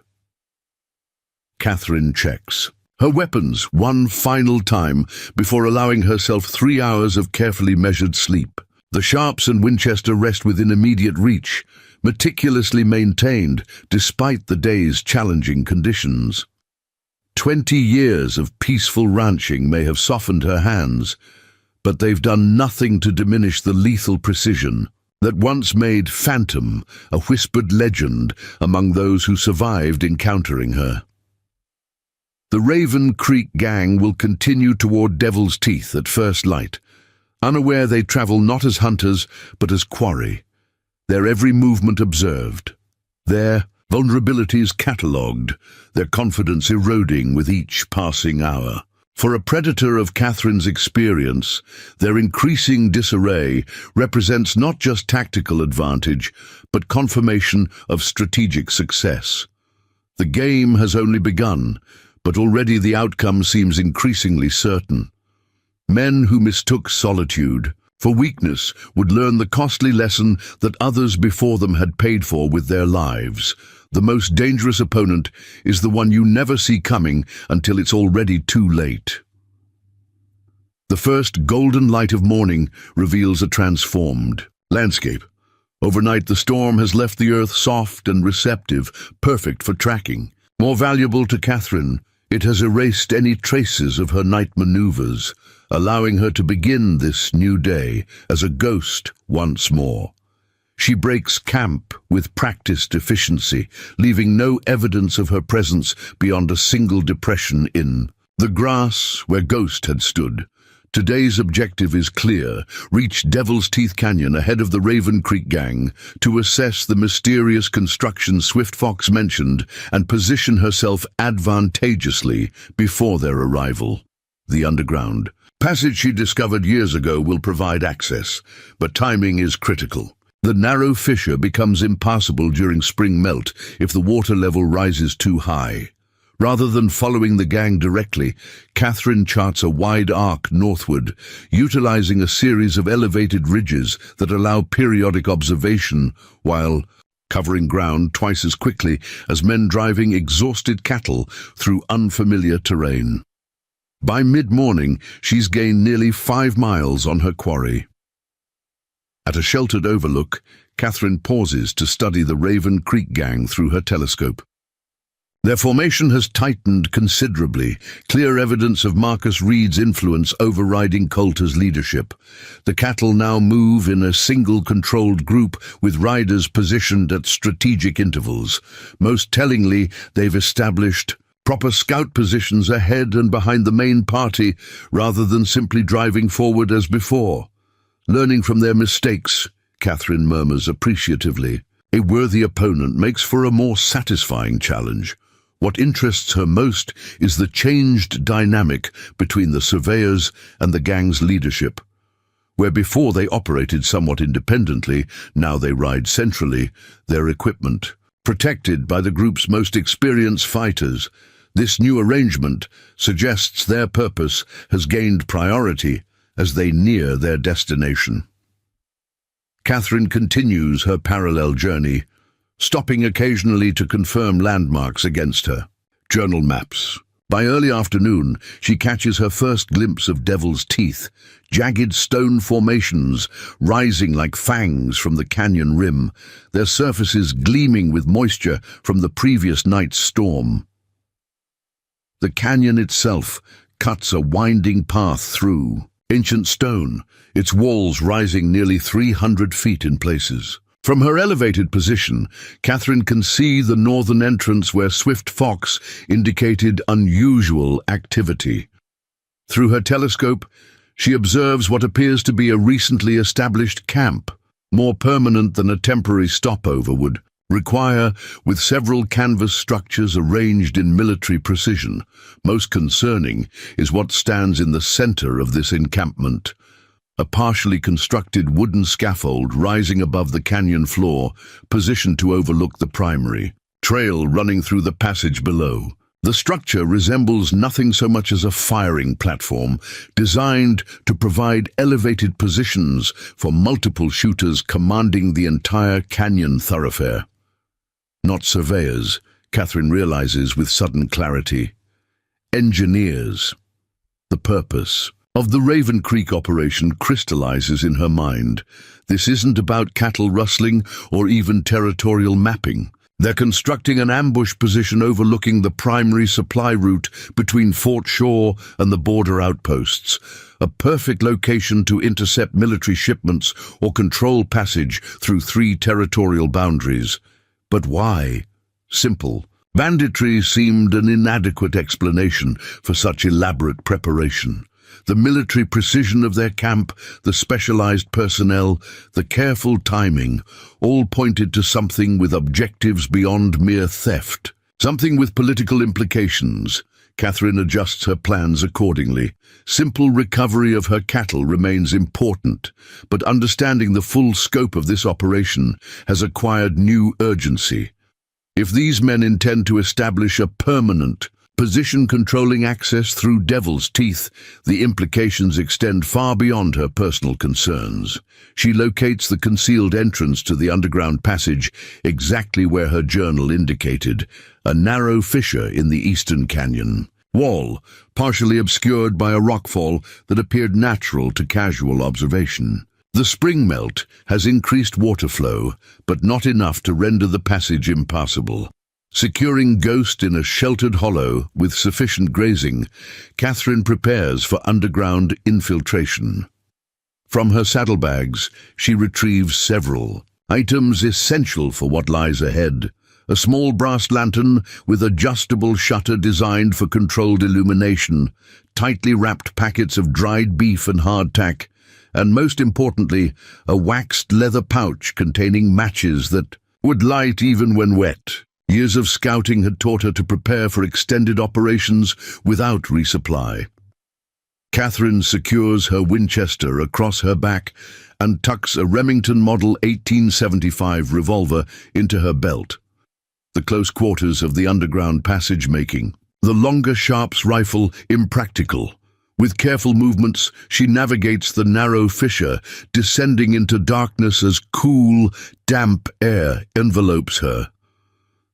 Catherine checks her weapons one final time before allowing herself 3 hours of carefully measured sleep. The Sharps and Winchester rest within immediate reach, meticulously maintained despite the day's challenging conditions. 20 years of peaceful ranching may have softened her hands, but they've done nothing to diminish the lethal precision that once made Phantom a whispered legend among those who survived encountering her. The Raven Creek Gang will continue toward Devil's Teeth at first light, unaware they travel not as hunters but as quarry, their every movement observed, their vulnerabilities catalogued, their confidence eroding with each passing hour. For a predator of Catherine's experience, their increasing disarray represents not just tactical advantage, but confirmation of strategic success. The game has only begun, but already the outcome seems increasingly certain. Men who mistook solitude for weakness would learn the costly lesson that others before them had paid for with their lives. The most dangerous opponent is the one you never see coming until it's already too late. The first golden light of morning reveals a transformed landscape. Overnight, the storm has left the earth soft and receptive, perfect for tracking. More valuable to Catherine, it has erased any traces of her night maneuvers, allowing her to begin this new day as a ghost once more. She breaks camp with practiced efficiency, leaving no evidence of her presence beyond a single depression in the grass where Ghost had stood. Today's objective is clear: reach Devil's Teeth Canyon ahead of the Raven Creek Gang to assess the mysterious construction Swift Fox mentioned and position herself advantageously before their arrival. The underground passage she discovered years ago will provide access, but timing is critical. The narrow fissure becomes impassable during spring melt if the water level rises too high. Rather than following the gang directly, Catherine charts a wide arc northward, utilizing a series of elevated ridges that allow periodic observation while covering ground twice as quickly as men driving exhausted cattle through unfamiliar terrain. By mid-morning, she's gained nearly 5 miles on her quarry. At a sheltered overlook, Catherine pauses to study the Raven Creek Gang through her telescope. Their formation has tightened considerably, clear evidence of Marcus Reed's influence overriding Coulter's leadership. The cattle now move in a single controlled group with riders positioned at strategic intervals. Most tellingly, they've established proper scout positions ahead and behind the main party rather than simply driving forward as before. Learning from their mistakes, Catherine murmurs appreciatively. A worthy opponent makes for a more satisfying challenge. What interests her most is the changed dynamic between the surveyors and the gang's leadership. Where before they operated somewhat independently, now they ride centrally, their equipment protected by the group's most experienced fighters. This new arrangement suggests their purpose has gained priority as they near their destination. Catherine continues her parallel journey, stopping occasionally to confirm landmarks against her. Journal maps. By early afternoon, she catches her first glimpse of Devil's Teeth, jagged stone formations rising like fangs from the canyon rim, their surfaces gleaming with moisture from the previous night's storm. The canyon itself cuts a winding path through ancient stone, its walls rising nearly 300 feet in places. From her elevated position, Catherine can see the northern entrance where Swift Fox indicated unusual activity. Through her telescope, she observes what appears to be a recently established camp, more permanent than a temporary stopover would require, with several canvas structures arranged in military precision. Most concerning is what stands in the center of this encampment. A partially constructed wooden scaffold rising above the canyon floor, positioned to overlook the primary trail running through the passage below. The structure resembles nothing so much as a firing platform, designed to provide elevated positions for multiple shooters commanding the entire canyon thoroughfare. Not surveyors, Catherine realizes with sudden clarity. Engineers. The purpose of the Raven Creek operation crystallizes in her mind. This isn't about cattle rustling or even territorial mapping. They're constructing an ambush position overlooking the primary supply route between Fort Shaw and the border outposts, a perfect location to intercept military shipments or control passage through 3 territorial boundaries. But why? Simple. Banditry seemed an inadequate explanation for such elaborate preparation. The military precision of their camp, the specialized personnel, the careful timing, all pointed to something with objectives beyond mere theft. Something with political implications. Catherine adjusts her plans accordingly. Simple recovery of her cattle remains important, but understanding the full scope of this operation has acquired new urgency. If these men intend to establish a permanent, position-controlling access through Devil's Teeth, the implications extend far beyond her personal concerns. She locates the concealed entrance to the underground passage exactly where her journal indicated, a narrow fissure in the eastern canyon wall, partially obscured by a rockfall that appeared natural to casual observation. The spring melt has increased water flow, but not enough to render the passage impassable. Securing Ghost in a sheltered hollow with sufficient grazing, Catherine prepares for underground infiltration. From her saddlebags, she retrieves several items essential for what lies ahead. A small brass lantern with adjustable shutter designed for controlled illumination, tightly wrapped packets of dried beef and hardtack, and most importantly, a waxed leather pouch containing matches that would light even when wet. Years of scouting had taught her to prepare for extended operations without resupply. Catherine secures her Winchester across her back and tucks a Remington Model 1875 revolver into her belt. The close quarters of the underground passage making the longer Sharp's rifle impractical. With careful movements, she navigates the narrow fissure, descending into darkness as cool, damp air envelopes her.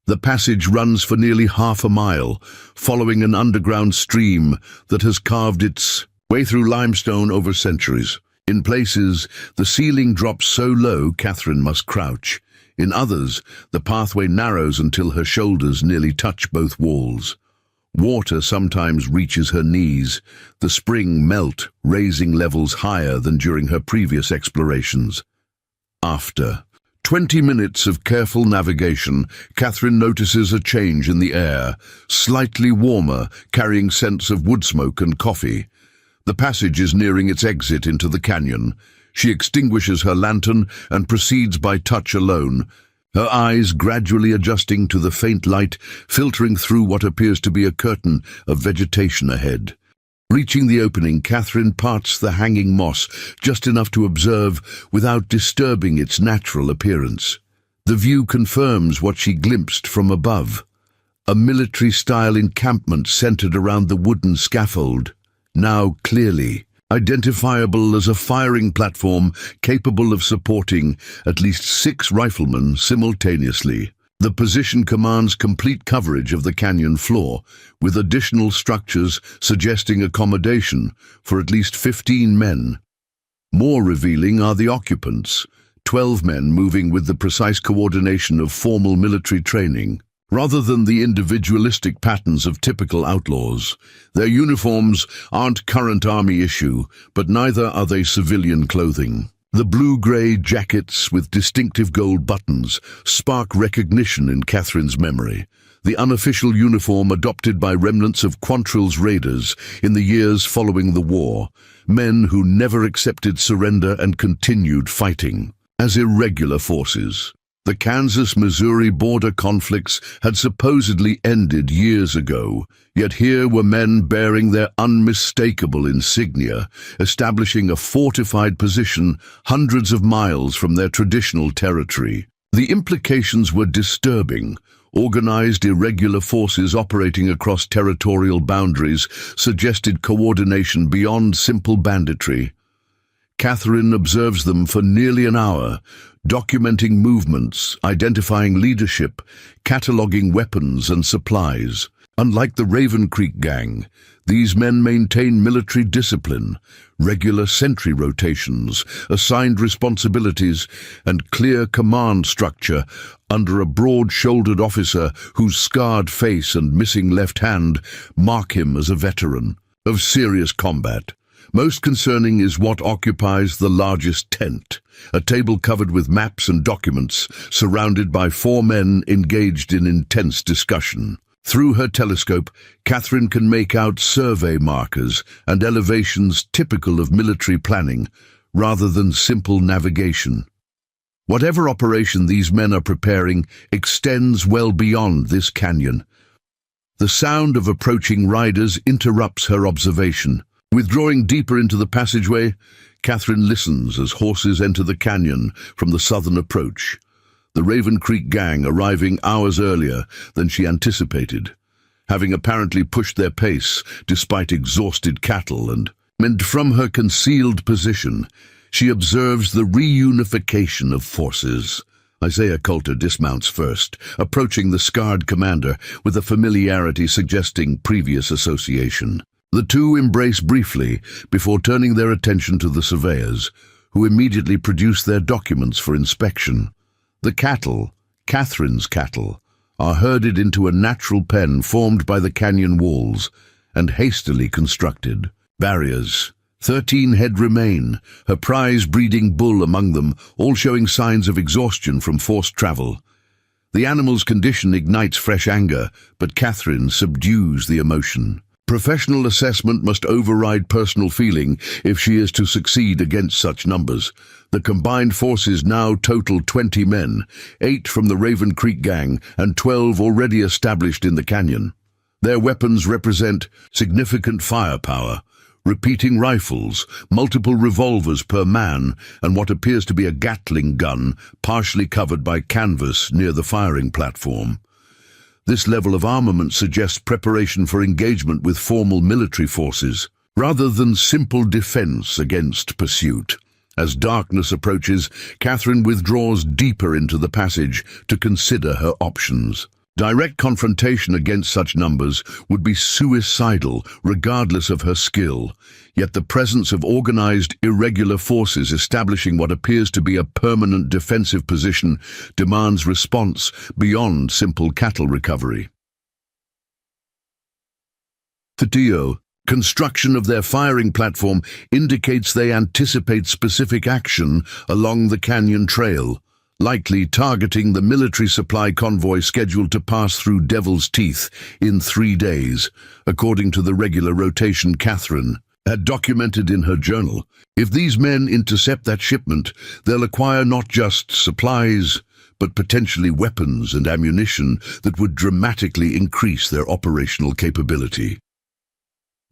The passage runs for nearly half a mile, following an underground stream that has carved its way through limestone over centuries. In places, the ceiling drops so low Catherine must crouch, In others, the pathway narrows until her shoulders nearly touch both walls. Water sometimes reaches her knees. The spring melt, raising levels higher than during her previous explorations. After 20 minutes of careful navigation, Catherine notices a change in the air, slightly warmer, carrying scents of wood smoke and coffee. The passage is nearing its exit into the canyon. She extinguishes her lantern and proceeds by touch alone, her eyes gradually adjusting to the faint light filtering through what appears to be a curtain of vegetation ahead. Reaching the opening, Catherine parts the hanging moss just enough to observe without disturbing its natural appearance. The view confirms what she glimpsed from above, a military-style encampment centered around the wooden scaffold, now clearly identifiable as a firing platform capable of supporting at least 6 riflemen simultaneously. The position commands complete coverage of the canyon floor, with additional structures suggesting accommodation for at least 15 men. More revealing are the occupants, 12 men moving with the precise coordination of formal military training. Rather than the individualistic patterns of typical outlaws, their uniforms aren't current army issue, but neither are they civilian clothing. The blue-grey jackets with distinctive gold buttons spark recognition in Catherine's memory, the unofficial uniform adopted by remnants of Quantrill's raiders in the years following the war, men who never accepted surrender and continued fighting. As irregular forces, the Kansas-Missouri border conflicts had supposedly ended years ago, yet here were men bearing their unmistakable insignia, establishing a fortified position hundreds of miles from their traditional territory. The implications were disturbing. Organized irregular forces operating across territorial boundaries suggested coordination beyond simple banditry. Catherine observes them for nearly an hour, documenting movements, identifying leadership, cataloging weapons and supplies. Unlike the Raven Creek gang, these men maintain military discipline, regular sentry rotations, assigned responsibilities, and clear command structure under a broad-shouldered officer whose scarred face and missing left hand mark him as a veteran of serious combat. Most concerning is what occupies the largest tent, a table covered with maps and documents, surrounded by 4 men engaged in intense discussion. Through her telescope, Catherine can make out survey markers and elevations typical of military planning, rather than simple navigation. Whatever operation these men are preparing extends well beyond this canyon. The sound of approaching riders interrupts her observation. Withdrawing deeper into the passageway, Catherine listens as horses enter the canyon from the southern approach, the Raven Creek gang arriving hours earlier than she anticipated, having apparently pushed their pace despite exhausted cattle and from her concealed position, she observes the reunification of forces. Isaiah Coulter dismounts first, approaching the scarred commander with a familiarity suggesting previous association. The two embrace briefly before turning their attention to the surveyors, who immediately produce their documents for inspection. The cattle, Catherine's cattle, are herded into a natural pen formed by the canyon walls and hastily constructed. Barriers. 13 head remain, her prize-breeding bull among them, all showing signs of exhaustion from forced travel. The animal's condition ignites fresh anger, but Catherine subdues the emotion. Professional assessment must override personal feeling if she is to succeed against such numbers. The combined forces now total 20 men, 8 from the Raven Creek gang and 12 already established in the canyon. Their weapons represent significant firepower, repeating rifles, multiple revolvers per man, and what appears to be a Gatling gun partially covered by canvas near the firing platform. This level of armament suggests preparation for engagement with formal military forces, rather than simple defense against pursuit. As darkness approaches, Catherine withdraws deeper into the passage to consider her options. Direct confrontation against such numbers would be suicidal, regardless of her skill. Yet the presence of organized, irregular forces establishing what appears to be a permanent defensive position demands response beyond simple cattle recovery. Fatio, construction of their firing platform indicates they anticipate specific action along the canyon trail, likely targeting the military supply convoy scheduled to pass through Devil's Teeth in 3 days, according to the regular rotation Catherine had documented in her journal. If these men intercept that shipment, they'll acquire not just supplies, but potentially weapons and ammunition that would dramatically increase their operational capability.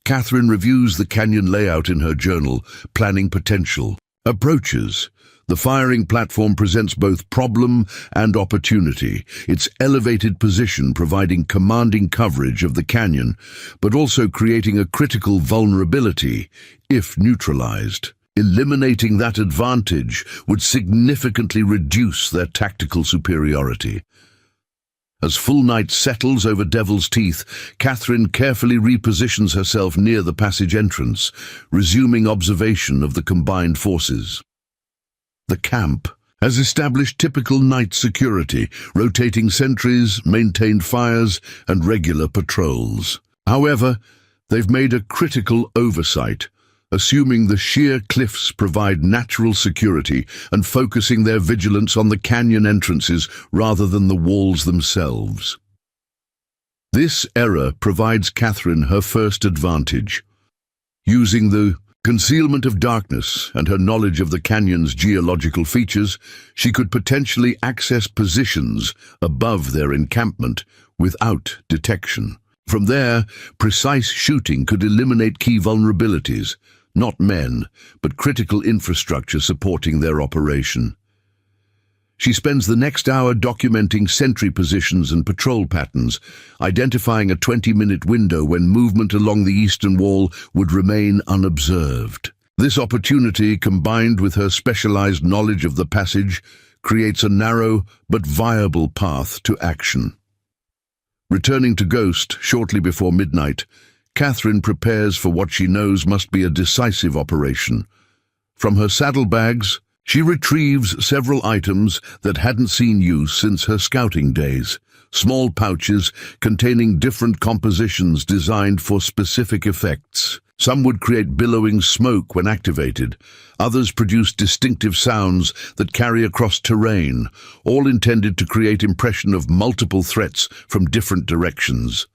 Catherine reviews the canyon layout in her journal, planning potential approaches. The firing platform presents both problem and opportunity, its elevated position providing commanding coverage of the canyon, but also creating a critical vulnerability, if neutralized. Eliminating that advantage would significantly reduce their tactical superiority. As full night settles over Devil's Teeth, Catherine carefully repositions herself near the passage entrance, resuming observation of the combined forces. The camp has established typical night security, rotating sentries, maintained fires, and regular patrols. However, they've made a critical oversight, assuming the sheer cliffs provide natural security and focusing their vigilance on the canyon entrances rather than the walls themselves. This error provides Catherine her first advantage. Using the concealment of darkness and her knowledge of the canyon's geological features, she could potentially access positions above their encampment without detection. From there, precise shooting could eliminate key vulnerabilities, not men, but critical infrastructure supporting their operation. She spends the next hour documenting sentry positions and patrol patterns, identifying a 20-minute window when movement along the eastern wall would remain unobserved. This opportunity, combined with her specialized knowledge of the passage, creates a narrow but viable path to action. Returning to Ghost shortly before midnight, Catherine prepares for what she knows must be a decisive operation. From her saddlebags, she retrieves several items that hadn't seen use since her scouting days. Small pouches containing different compositions designed for specific effects. Some would create billowing smoke when activated. Others produce distinctive sounds that carry across terrain, all intended to create impression of multiple threats from different directions.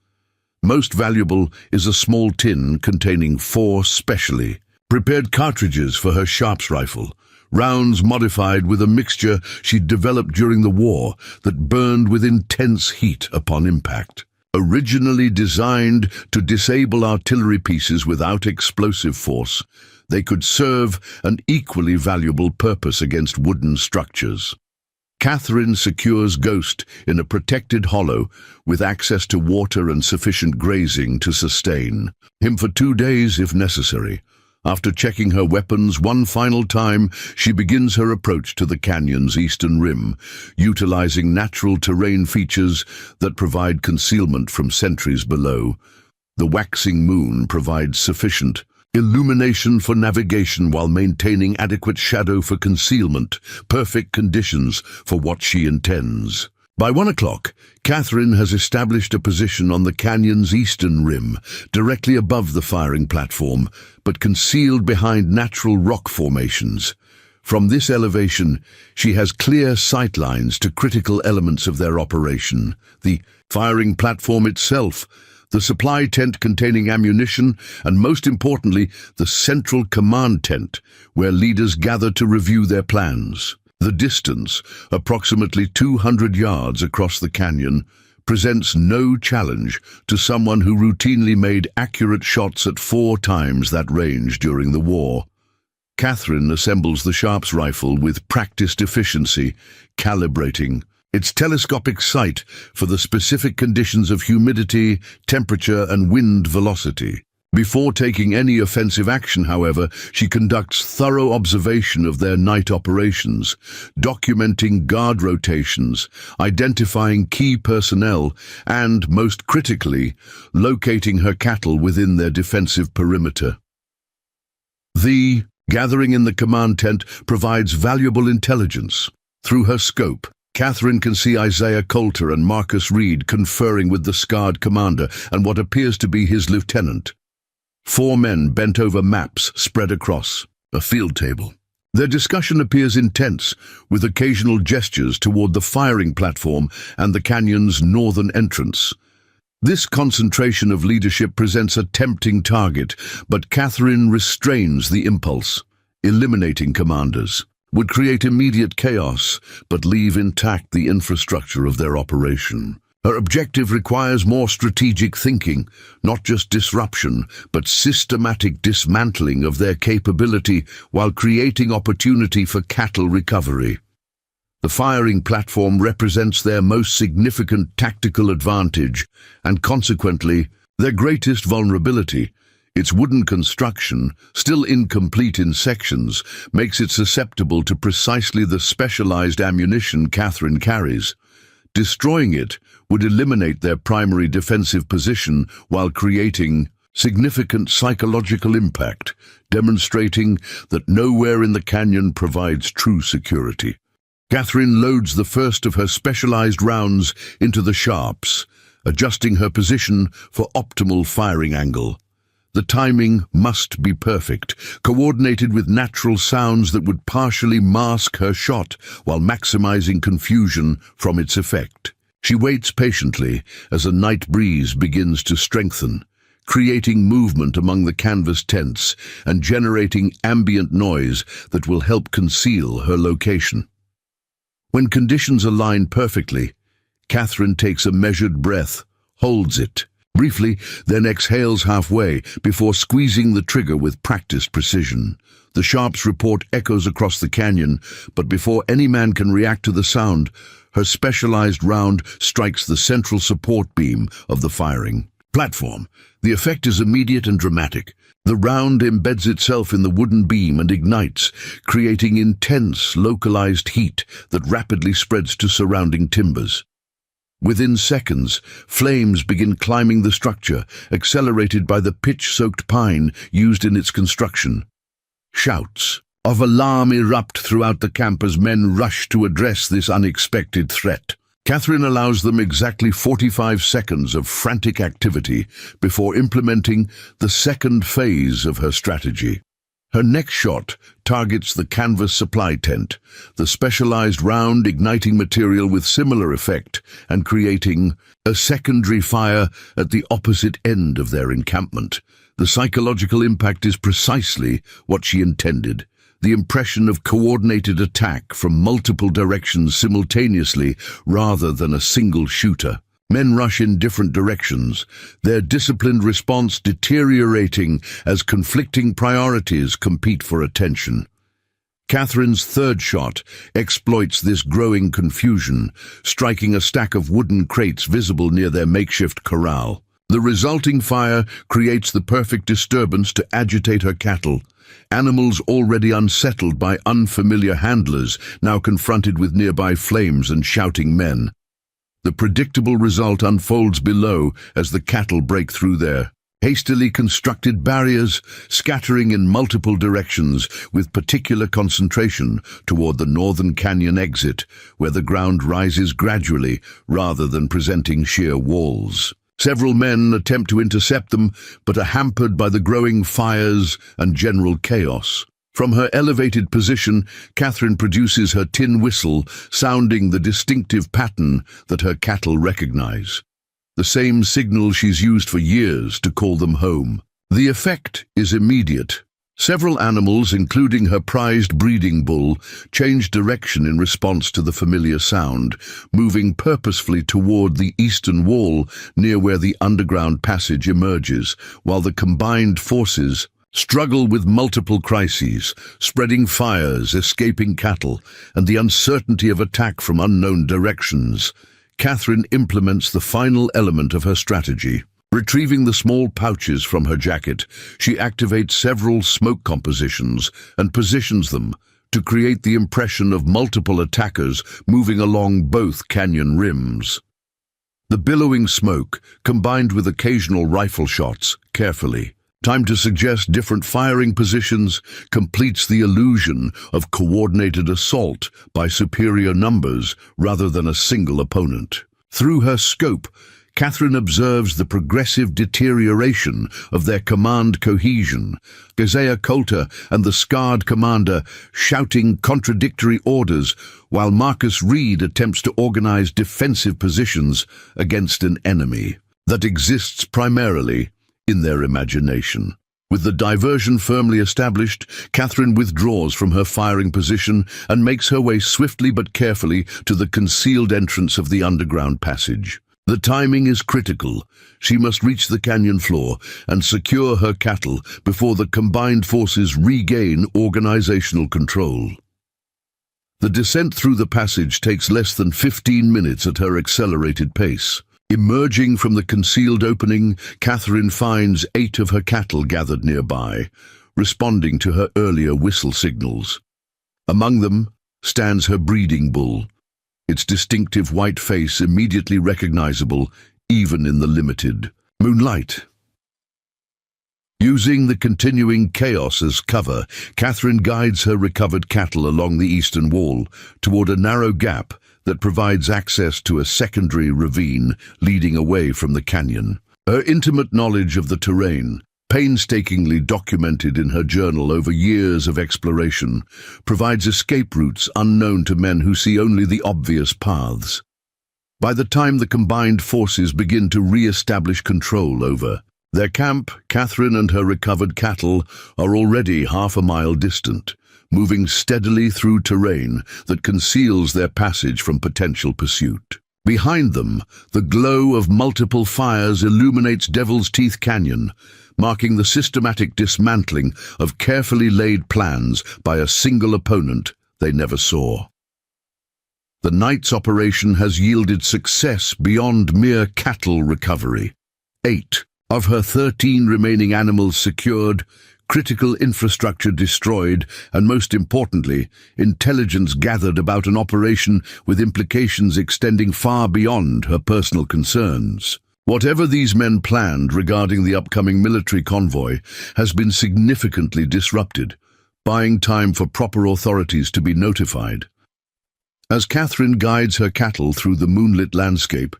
Most valuable is a small tin containing 4 specially prepared cartridges for her Sharps rifle, rounds modified with a mixture she'd developed during the war that burned with intense heat upon impact. Originally designed to disable artillery pieces without explosive force, they could serve an equally valuable purpose against wooden structures. Catherine secures Ghost in a protected hollow with access to water and sufficient grazing to sustain him for 2 days if necessary. After checking her weapons one final time, she begins her approach to the canyon's eastern rim, utilizing natural terrain features that provide concealment from sentries below. The waxing moon provides sufficient illumination for navigation while maintaining adequate shadow for concealment, perfect conditions for what she intends. By 1 o'clock, Catherine has established a position on the canyon's eastern rim, directly above the firing platform, but concealed behind natural rock formations. From this elevation, she has clear sightlines to critical elements of their operation: the firing platform itself, the supply tent containing ammunition, and most importantly, the central command tent, where leaders gather to review their plans. The distance, approximately 200 yards across the canyon, presents no challenge to someone who routinely made accurate shots at 4 times that range during the war. Catherine assembles the Sharps rifle with practiced efficiency, calibrating its telescopic sight for the specific conditions of humidity, temperature, and wind velocity. Before taking any offensive action, however, she conducts thorough observation of their night operations, documenting guard rotations, identifying key personnel, and, most critically, locating her cattle within their defensive perimeter. The gathering in the command tent provides valuable intelligence. Through her scope, Catherine can see Isaiah Coulter and Marcus Reed conferring with the scarred commander and what appears to be his lieutenant. 4 men bent over maps spread across a field table. Their discussion appears intense, with occasional gestures toward the firing platform and the canyon's northern entrance. This concentration of leadership presents a tempting target, but Catherine restrains the impulse. Eliminating commanders would create immediate chaos, but leave intact the infrastructure of their operation. Her objective requires more strategic thinking, not just disruption, but systematic dismantling of their capability while creating opportunity for cattle recovery. The firing platform represents their most significant tactical advantage and, consequently, their greatest vulnerability. Its wooden construction, still incomplete in sections, makes it susceptible to precisely the specialized ammunition Catherine carries. Destroying it would eliminate their primary defensive position while creating significant psychological impact, demonstrating that nowhere in the canyon provides true security. Catherine loads the first of her specialized rounds into the sharps, adjusting her position for optimal firing angle. The timing must be perfect, coordinated with natural sounds that would partially mask her shot while maximizing confusion from its effect. She waits patiently as a night breeze begins to strengthen, creating movement among the canvas tents and generating ambient noise that will help conceal her location. When conditions align perfectly, Catherine takes a measured breath, holds it briefly, then exhales halfway before squeezing the trigger with practiced precision. The sharps report echoes across the canyon, but before any man can react to the sound, her specialized round strikes the central support beam of the firing platform. The effect is immediate and dramatic. The round embeds itself in the wooden beam and ignites, creating intense, localized heat that rapidly spreads to surrounding timbers. Within seconds, flames begin climbing the structure, accelerated by the pitch-soaked pine used in its construction. Shouts of alarm erupt throughout the camp as men rush to address this unexpected threat. Catherine allows them exactly 45 seconds of frantic activity before implementing the second phase of her strategy. Her next shot targets the canvas supply tent, the specialized round igniting material with similar effect and creating a secondary fire at the opposite end of their encampment. The psychological impact is precisely what she intended. The impression of coordinated attack from multiple directions simultaneously rather than a single shooter. Men rush in different directions, their disciplined response deteriorating as conflicting priorities compete for attention. Catherine's third shot exploits this growing confusion, striking a stack of wooden crates visible near their makeshift corral. The resulting fire creates the perfect disturbance to agitate her cattle, animals already unsettled by unfamiliar handlers, now confronted with nearby flames and shouting men. The predictable result unfolds below as the cattle break through their hastily constructed barriers, scattering in multiple directions with particular concentration toward the northern canyon exit, where the ground rises gradually rather than presenting sheer walls. Several men attempt to intercept them, but are hampered by the growing fires and general chaos. From her elevated position, Catherine produces her tin whistle, sounding the distinctive pattern that her cattle recognize. The same signal she's used for years to call them home. The effect is immediate. Several animals, including her prized breeding bull, change direction in response to the familiar sound, moving purposefully toward the eastern wall near where the underground passage emerges, while the combined forces struggle with multiple crises, spreading fires, escaping cattle, and the uncertainty of attack from unknown directions. Catherine implements the final element of her strategy. Retrieving the small pouches from her jacket, she activates several smoke compositions and positions them to create the impression of multiple attackers moving along both canyon rims. The billowing smoke, combined with occasional rifle shots, carefully timed to suggest different firing positions, completes the illusion of coordinated assault by superior numbers rather than a single opponent. Through her scope, Catherine observes the progressive deterioration of their command cohesion, Isaiah Coulter and the scarred commander shouting contradictory orders while Marcus Reed attempts to organize defensive positions against an enemy that exists primarily in their imagination. With the diversion firmly established, Catherine withdraws from her firing position and makes her way swiftly but carefully to the concealed entrance of the underground passage. The timing is critical. She must reach the canyon floor and secure her cattle before the combined forces regain organizational control. The descent through the passage takes less than 15 minutes at her accelerated pace. Emerging from the concealed opening, Catherine finds 8 of her cattle gathered nearby, responding to her earlier whistle signals. Among them stands her breeding bull, its distinctive white face immediately recognizable even in the limited moonlight. Using the continuing chaos as cover, Catherine guides her recovered cattle along the eastern wall toward a narrow gap that provides access to a secondary ravine leading away from the canyon. Her intimate knowledge of the terrain, painstakingly documented in her journal over years of exploration, provides escape routes unknown to men who see only the obvious paths. By the time the combined forces begin to re-establish control over their camp, Catherine and her recovered cattle are already half a mile distant, moving steadily through terrain that conceals their passage from potential pursuit. Behind them, the glow of multiple fires illuminates Devil's Teeth Canyon, marking the systematic dismantling of carefully laid plans by a single opponent they never saw. The night's operation has yielded success beyond mere cattle recovery. 8 of her 13 remaining animals secured, critical infrastructure destroyed, and most importantly, intelligence gathered about an operation with implications extending far beyond her personal concerns. Whatever these men planned regarding the upcoming military convoy has been significantly disrupted, buying time for proper authorities to be notified. As Catherine guides her cattle through the moonlit landscape,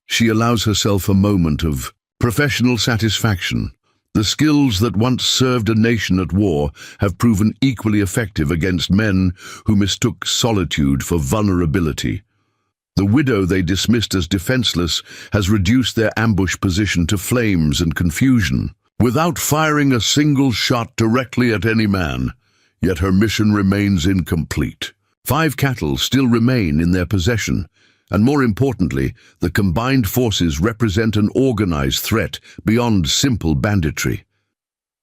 she allows herself a moment of professional satisfaction. The skills that once served a nation at war have proven equally effective against men who mistook solitude for vulnerability. The widow they dismissed as defenseless has reduced their ambush position to flames and confusion, without firing a single shot directly at any man. Yet her mission remains incomplete. 5 cattle still remain in their possession, and more importantly, the combined forces represent an organized threat beyond simple banditry.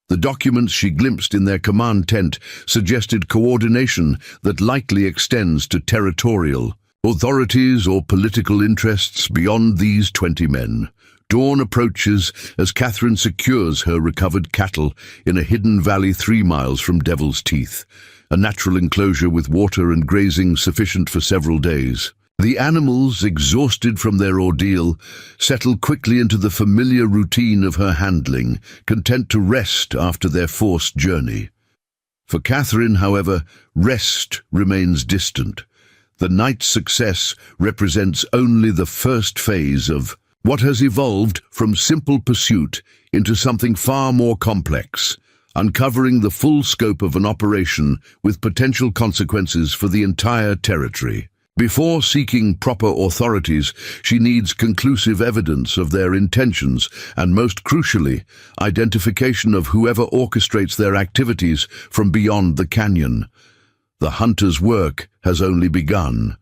The documents she glimpsed in their command tent suggested coordination that likely extends to territorial authorities or political interests beyond these 20 men. Dawn approaches as Catherine secures her recovered cattle in a hidden valley 3 miles from Devil's Teeth, a natural enclosure with water and grazing sufficient for several days. The animals, exhausted from their ordeal, settle quickly into the familiar routine of her handling, content to rest after their forced journey. For Catherine, however, rest remains distant. The night's success represents only the first phase of what has evolved from simple pursuit into something far more complex, uncovering the full scope of an operation with potential consequences for the entire territory. Before seeking proper authorities, she needs conclusive evidence of their intentions and, most crucially, identification of whoever orchestrates their activities from beyond the canyon. The hunter's work has only begun,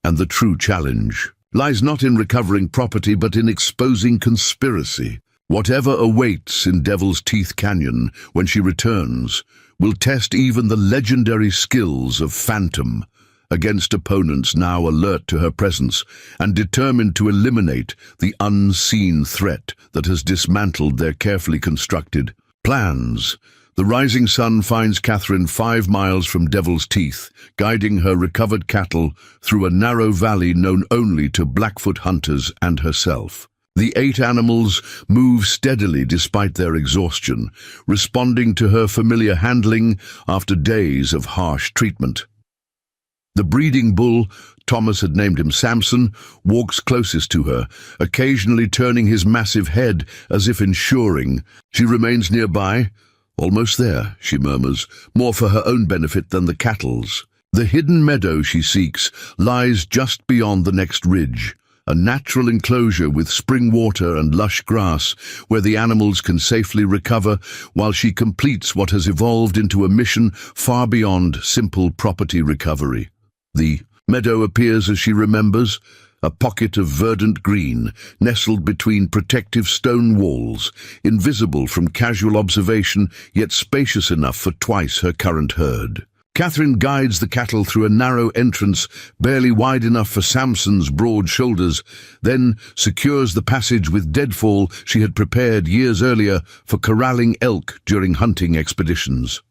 and the true challenge lies not in recovering property but in exposing conspiracy. Whatever awaits in Devil's Teeth Canyon when she returns will test even the legendary skills of Phantom against opponents now alert to her presence and determined to eliminate the unseen threat that has dismantled their carefully constructed plans. The rising sun finds Catherine 5 miles from Devil's Teeth, guiding her recovered cattle through a narrow valley known only to Blackfoot hunters and herself. The 8 animals move steadily despite their exhaustion, responding to her familiar handling after days of harsh treatment. The breeding bull, Thomas had named him Samson, walks closest to her, occasionally turning his massive head as if ensuring she remains nearby. "Almost there," she murmurs, more for her own benefit than the cattle's. The hidden meadow she seeks lies just beyond the next ridge, a natural enclosure with spring water and lush grass where the animals can safely recover while she completes what has evolved into a mission far beyond simple property recovery. The meadow appears as she remembers, a pocket of verdant green, nestled between protective stone walls, invisible from casual observation, yet spacious enough for twice her current herd. Catherine guides the cattle through a narrow entrance, barely wide enough for Samson's broad shoulders, then secures the passage with deadfall she had prepared years earlier for corralling elk during hunting expeditions.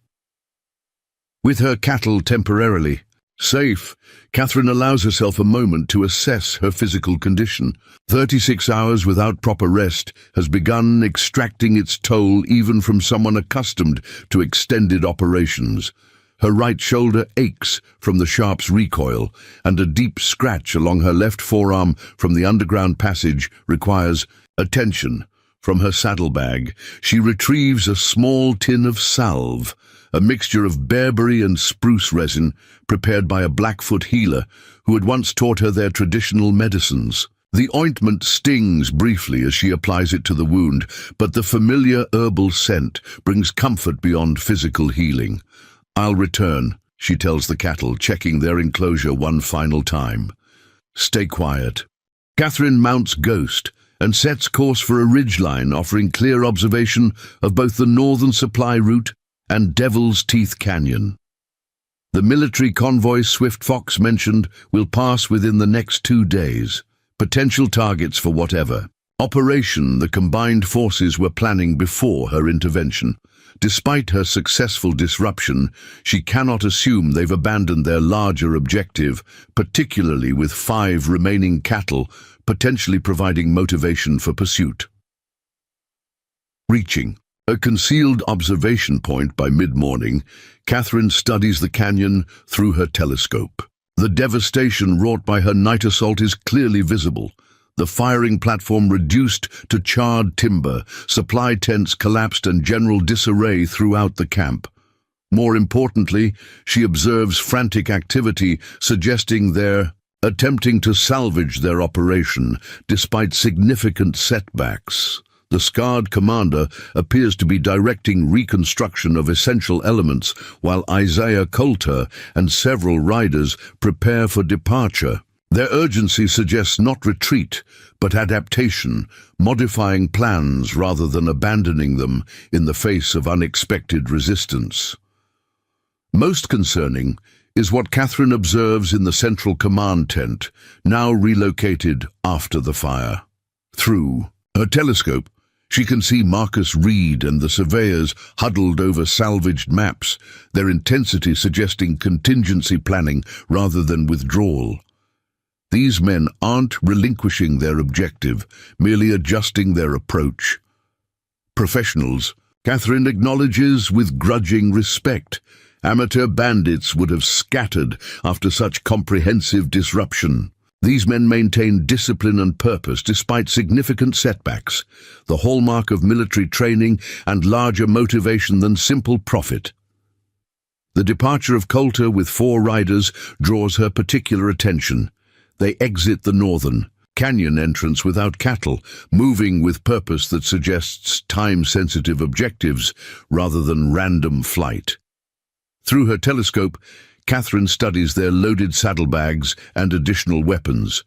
With her cattle temporarily safe, Catherine allows herself a moment to assess her physical condition. 36 hours without proper rest has begun extracting its toll even from someone accustomed to extended operations. Her right shoulder aches from the sharp's recoil, and a deep scratch along her left forearm from the underground passage requires attention. From her saddlebag, she retrieves a small tin of salve, a mixture of bearberry and spruce resin prepared by a Blackfoot healer who had once taught her their traditional medicines. The ointment stings briefly as she applies it to the wound, but the familiar herbal scent brings comfort beyond physical healing. "I'll return," she tells the cattle, checking their enclosure one final time. "Stay quiet." Catherine mounts Ghost and sets course for a ridgeline offering clear observation of both the northern supply route and Devil's Teeth Canyon. The military convoy Swift Fox mentioned will pass within the next 2 days, potential targets for whatever operation the combined forces were planning before her intervention. Despite her successful disruption, she cannot assume they've abandoned their larger objective, particularly with 5 remaining cattle, potentially providing motivation for pursuit. Reaching a concealed observation point by mid-morning, Catherine studies the canyon through her telescope. The devastation wrought by her night assault is clearly visible. The firing platform reduced to charred timber, supply tents collapsed, and general disarray throughout the camp. More importantly, she observes frantic activity, suggesting they're attempting to salvage their operation despite significant setbacks. The scarred commander appears to be directing reconstruction of essential elements, while Isaiah Coulter and several riders prepare for departure. Their urgency suggests not retreat, but adaptation, modifying plans rather than abandoning them in the face of unexpected resistance. Most concerning is what Catherine observes in the central command tent, now relocated after the fire. Through her telescope, she can see Marcus Reed and the surveyors huddled over salvaged maps, their intensity suggesting contingency planning rather than withdrawal. These men aren't relinquishing their objective, merely adjusting their approach. Professionals, Catherine acknowledges with grudging respect. Amateur bandits would have scattered after such comprehensive disruption. These men maintain discipline and purpose despite significant setbacks, the hallmark of military training and larger motivation than simple profit. The departure of Coulter with 4 riders draws her particular attention. They exit the northern canyon entrance without cattle, moving with purpose that suggests time-sensitive objectives rather than random flight. Through her telescope, Catherine studies their loaded saddlebags and additional weapons,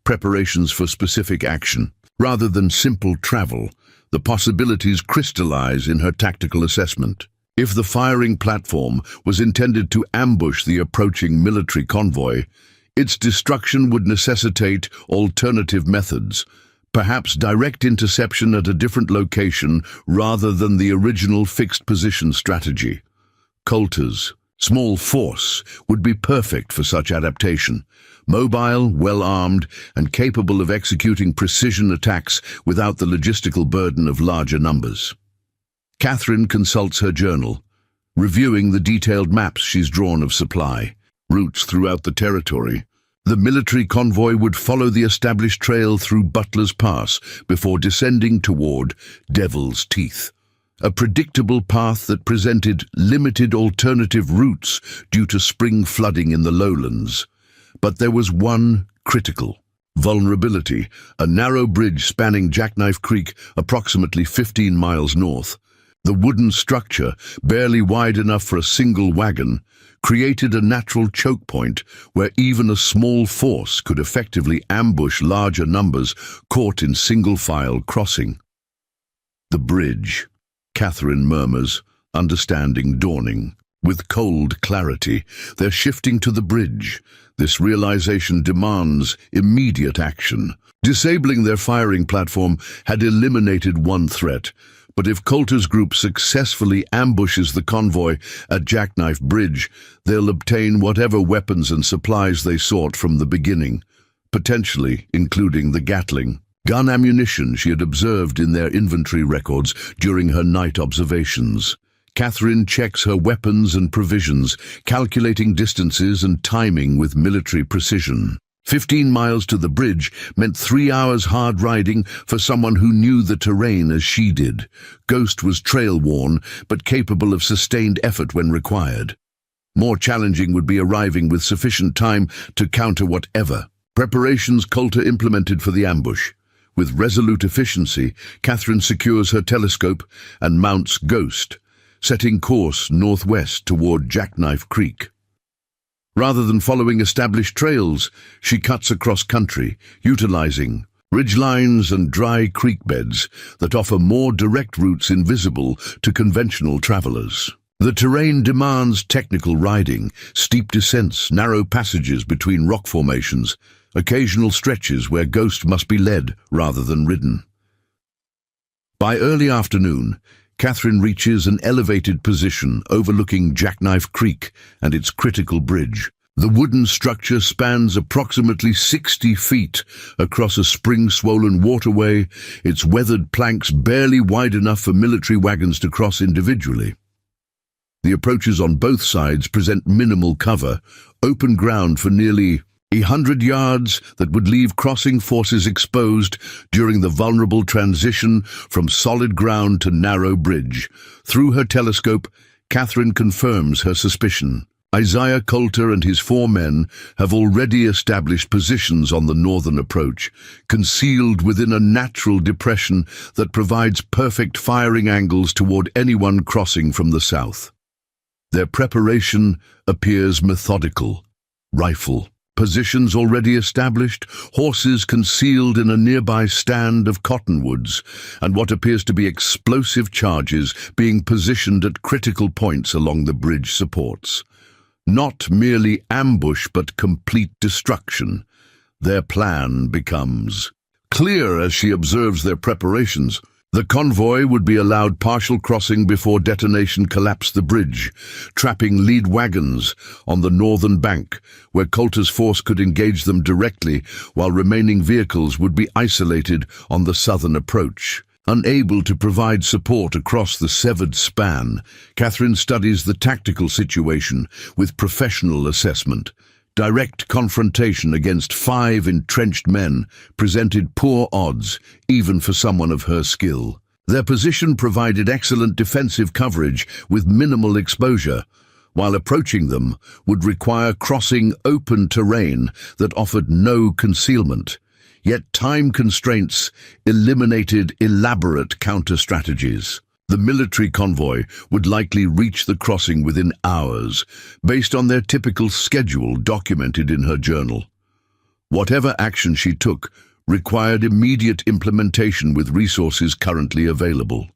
preparations for specific action. Rather than simple travel, the possibilities crystallize in her tactical assessment. If the firing platform was intended to ambush the approaching military convoy, its destruction would necessitate alternative methods, perhaps direct interception at a different location rather than the original fixed position strategy. Coulter's small force would be perfect for such adaptation, mobile, well-armed, and capable of executing precision attacks without the logistical burden of larger numbers. Catherine consults her journal, reviewing the detailed maps she's drawn of supply, routes throughout the territory. The military convoy would follow the established trail through Butler's Pass before descending toward Devil's Teeth, a predictable path that presented limited alternative routes due to spring flooding in the lowlands. But there was one critical vulnerability: a narrow bridge spanning Jackknife Creek approximately 15 miles north. The wooden structure, barely wide enough for a single wagon, created a natural choke point where even a small force could effectively ambush larger numbers caught in single-file crossing. The bridge, Catherine murmurs, understanding dawning. With cold clarity, they're shifting to the bridge. This realization demands immediate action. Disabling their firing platform had eliminated one threat, but if Coulter's group successfully ambushes the convoy at Jackknife Bridge, they'll obtain whatever weapons and supplies they sought from the beginning, potentially including the Gatling gun ammunition she had observed in their inventory records during her night observations. Catherine checks her weapons and provisions, calculating distances and timing with military precision. 15 miles to the bridge meant 3 hours hard riding for someone who knew the terrain as she did. Ghost was trail-worn, but capable of sustained effort when required. More challenging would be arriving with sufficient time to counter whatever preparations Coulter implemented for the ambush. With resolute efficiency, Catherine secures her telescope and mounts Ghost, setting course northwest toward Jackknife Creek. Rather than following established trails, she cuts across country, utilizing ridgelines and dry creek beds that offer more direct routes invisible to conventional travelers. The terrain demands technical riding, steep descents, narrow passages between rock formations, occasional stretches where Ghost must be led rather than ridden. By early afternoon, Catherine reaches an elevated position overlooking Jackknife Creek and its critical bridge. The wooden structure spans approximately 60 feet across a spring-swollen waterway, its weathered planks barely wide enough for military wagons to cross individually. The approaches on both sides present minimal cover, open ground for nearly 100 yards that would leave crossing forces exposed during the vulnerable transition from solid ground to narrow bridge. Through her telescope, Catherine confirms her suspicion. Isaiah Coulter and his 4 men have already established positions on the northern approach, concealed within a natural depression that provides perfect firing angles toward anyone crossing from the south. Their preparation appears methodical. Rifle positions already established, horses concealed in a nearby stand of cottonwoods, and what appears to be explosive charges being positioned at critical points along the bridge supports. Not merely ambush, but complete destruction. Their plan becomes clear as she observes their preparations. The convoy would be allowed partial crossing before detonation collapsed the bridge, trapping lead wagons on the northern bank, where Coulter's force could engage them directly, while remaining vehicles would be isolated on the southern approach. Unable to provide support across the severed span, Catherine studies the tactical situation with professional assessment. Direct confrontation against 5 entrenched men presented poor odds, even for someone of her skill. Their position provided excellent defensive coverage with minimal exposure, while approaching them would require crossing open terrain that offered no concealment. Yet time constraints eliminated elaborate counter-strategies. The military convoy would likely reach the crossing within hours, based on their typical schedule documented in her journal. Whatever action she took required immediate implementation with resources currently available.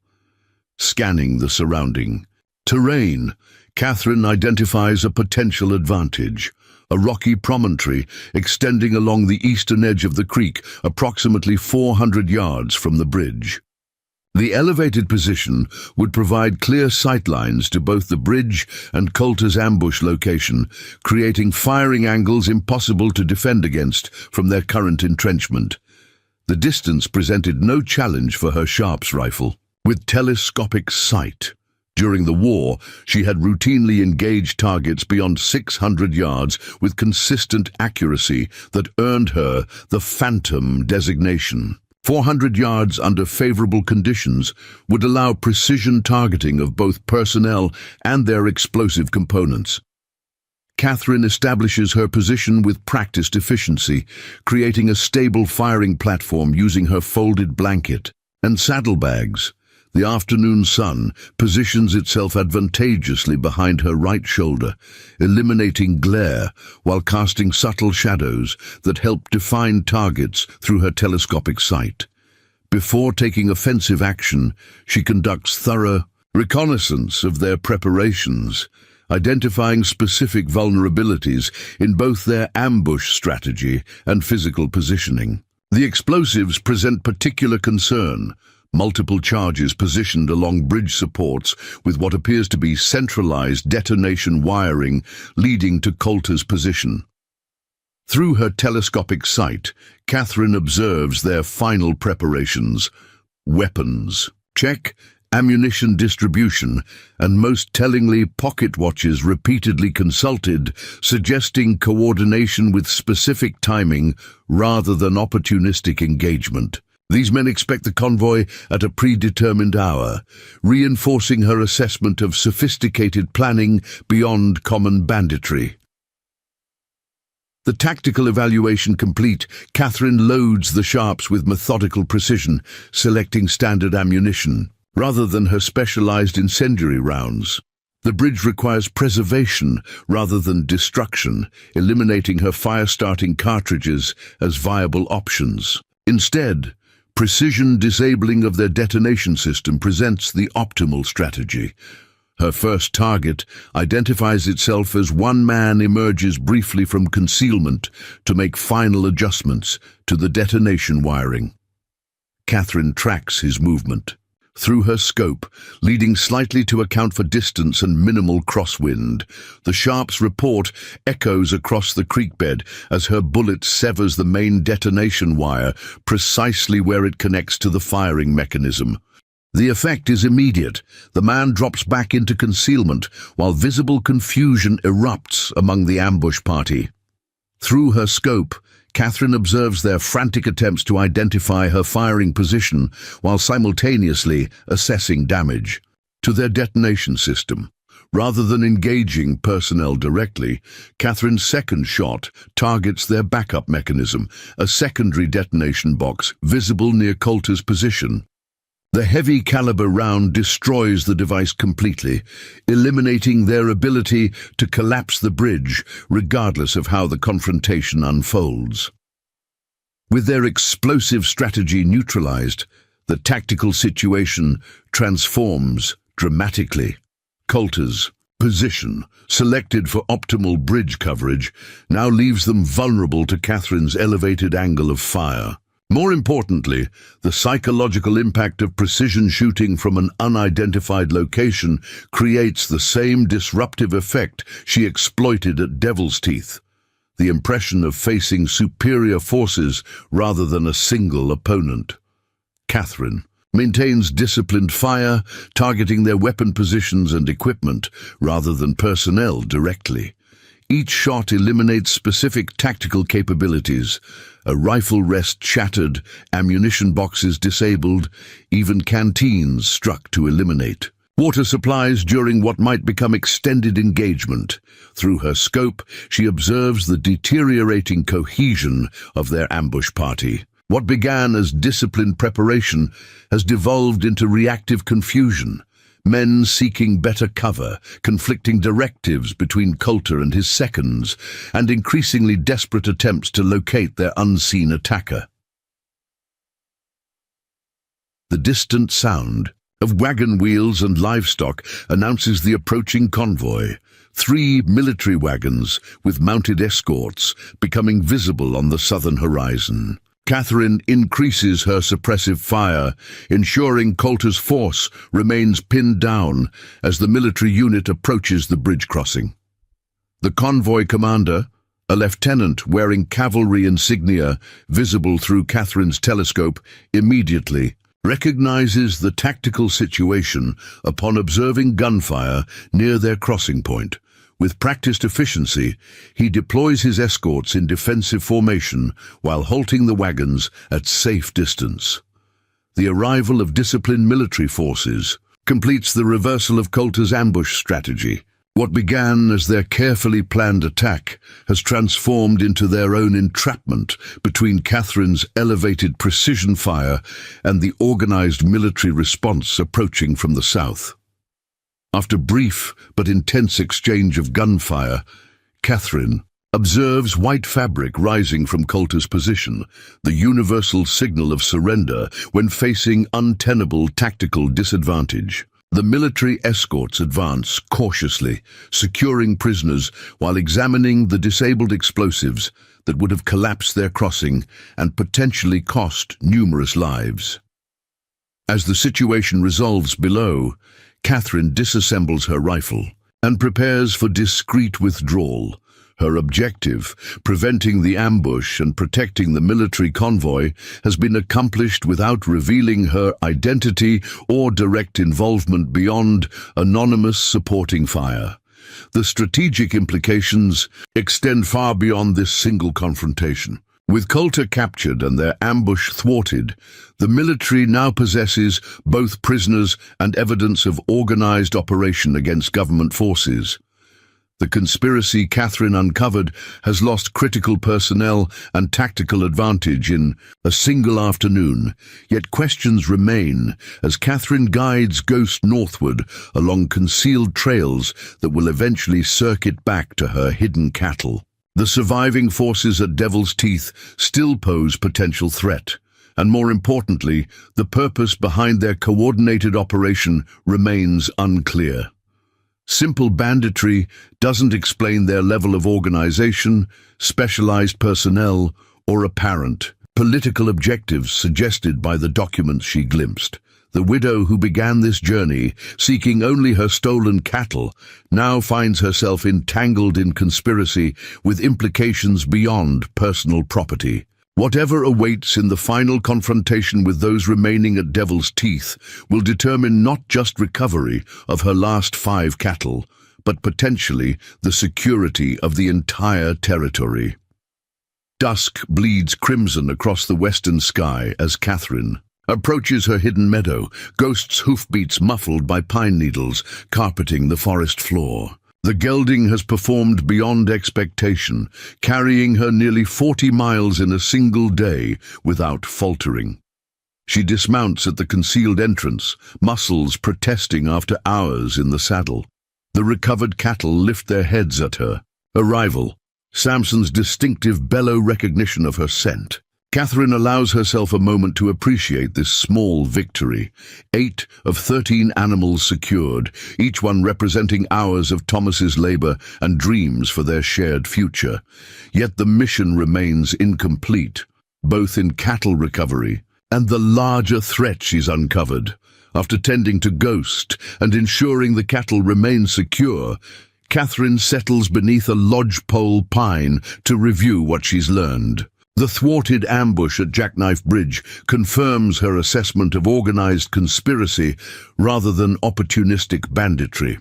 Scanning the surrounding Terrain. Catherine identifies a potential advantage. A rocky promontory extending along the eastern edge of the creek, approximately 400 yards from the bridge. The elevated position would provide clear sightlines to both the bridge and Coulter's ambush location, creating firing angles impossible to defend against from their current entrenchment. The distance presented no challenge for her Sharps rifle. With telescopic sight, during the war, she had routinely engaged targets beyond 600 yards with consistent accuracy that earned her the Phantom designation. 400 yards under favorable conditions would allow precision targeting of both personnel and their explosive components. Catherine establishes her position with practiced efficiency, creating a stable firing platform using her folded blanket and saddlebags. The afternoon sun positions itself advantageously behind her right shoulder, eliminating glare while casting subtle shadows that help define targets through her telescopic sight. Before taking offensive action, she conducts thorough reconnaissance of their preparations, identifying specific vulnerabilities in both their ambush strategy and physical positioning. The explosives present particular concern. Multiple charges positioned along bridge supports with what appears to be centralized detonation wiring leading to Coulter's position. Through her telescopic sight, Catherine observes their final preparations. Weapons, check. Ammunition distribution, and most tellingly pocket watches repeatedly consulted, suggesting coordination with specific timing rather than opportunistic engagement. These men expect the convoy at a predetermined hour, reinforcing her assessment of sophisticated planning beyond common banditry. The tactical evaluation complete, Catherine loads the Sharps with methodical precision, selecting standard ammunition rather than her specialized incendiary rounds. The bridge requires preservation rather than destruction, eliminating her fire-starting cartridges as viable options. Instead, precision disabling of their detonation system presents the optimal strategy. Her first target identifies itself as one man emerges briefly from concealment to make final adjustments to the detonation wiring. Catherine tracks his movement through her scope, leading slightly to account for distance and minimal crosswind. The Sharps report echoes across the creek bed as her bullet severs the main detonation wire precisely where it connects to the firing mechanism. The effect is immediate. The man drops back into concealment while visible confusion erupts among the ambush party. Through her scope, Catherine observes their frantic attempts to identify her firing position while simultaneously assessing damage to their detonation system. Rather than engaging personnel directly, Catherine's second shot targets their backup mechanism, a secondary detonation box visible near Coulter's position. The heavy caliber round destroys the device completely, eliminating their ability to collapse the bridge regardless of how the confrontation unfolds. With their explosive strategy neutralized, the tactical situation transforms dramatically. Coulter's position, selected for optimal bridge coverage, now leaves them vulnerable to Catherine's elevated angle of fire. More importantly, the psychological impact of precision shooting from an unidentified location creates the same disruptive effect she exploited at Devil's Teeth. The impression of facing superior forces rather than a single opponent. Catherine maintains disciplined fire, targeting their weapon positions and equipment rather than personnel directly. Each shot eliminates specific tactical capabilities. A rifle rest shattered, ammunition boxes disabled, even canteens struck to eliminate. Water supplies during what might become extended engagement. Through her scope, she observes the deteriorating cohesion of their ambush party. What began as disciplined preparation has devolved into reactive confusion. Men seeking better cover, conflicting directives between Coulter and his seconds, and increasingly desperate attempts to locate their unseen attacker. The distant sound of wagon wheels and livestock announces the approaching convoy. 3 military wagons with mounted escorts becoming visible on the southern horizon. Catherine increases her suppressive fire, ensuring Coulter's force remains pinned down as the military unit approaches the bridge crossing. The convoy commander, a lieutenant wearing cavalry insignia visible through Catherine's telescope, immediately recognizes the tactical situation upon observing gunfire near their crossing point. With practiced efficiency, he deploys his escorts in defensive formation while halting the wagons at safe distance. The arrival of disciplined military forces completes the reversal of Coulter's ambush strategy. What began as their carefully planned attack has transformed into their own entrapment between Catherine's elevated precision fire and the organized military response approaching from the south. After brief but intense exchange of gunfire, Catherine observes white fabric rising from Coulter's position, the universal signal of surrender when facing untenable tactical disadvantage. The military escorts advance cautiously, securing prisoners while examining the disabled explosives that would have collapsed their crossing and potentially cost numerous lives. As the situation resolves below, Catherine disassembles her rifle and prepares for discreet withdrawal. Her objective, preventing the ambush and protecting the military convoy, has been accomplished without revealing her identity or direct involvement beyond anonymous supporting fire. The strategic implications extend far beyond this single confrontation. With Coulter captured and their ambush thwarted, the military now possesses both prisoners and evidence of organized operation against government forces. The conspiracy Catherine uncovered has lost critical personnel and tactical advantage in a single afternoon, yet questions remain as Catherine guides Ghost northward along concealed trails that will eventually circuit back to her hidden cattle. The surviving forces at Devil's Teeth still pose potential threat, and more importantly, the purpose behind their coordinated operation remains unclear. Simple banditry doesn't explain their level of organization, specialized personnel, or apparent political objectives suggested by the documents she glimpsed. The widow who began this journey, seeking only her stolen cattle, now finds herself entangled in conspiracy with implications beyond personal property. Whatever awaits in the final confrontation with those remaining at Devil's Teeth will determine not just recovery of her last 5 cattle, but potentially the security of the entire territory. Dusk bleeds crimson across the western sky as Catherine approaches her hidden meadow, Ghost's hoofbeats muffled by pine needles carpeting the forest floor. The gelding has performed beyond expectation, carrying her nearly 40 miles in a single day without faltering. She dismounts at the concealed entrance, muscles protesting after hours in the saddle. The recovered cattle lift their heads at her arrival, Samson's distinctive bellow recognition of her scent. Catherine allows herself a moment to appreciate this small victory. 8 of 13 animals secured, each one representing hours of Thomas's labor and dreams for their shared future. Yet the mission remains incomplete, both in cattle recovery and the larger threat she's uncovered. After tending to Ghost and ensuring the cattle remain secure, Catherine settles beneath a lodgepole pine to review what she's learned. The thwarted ambush at Jackknife Bridge confirms her assessment of organized conspiracy rather than opportunistic banditry.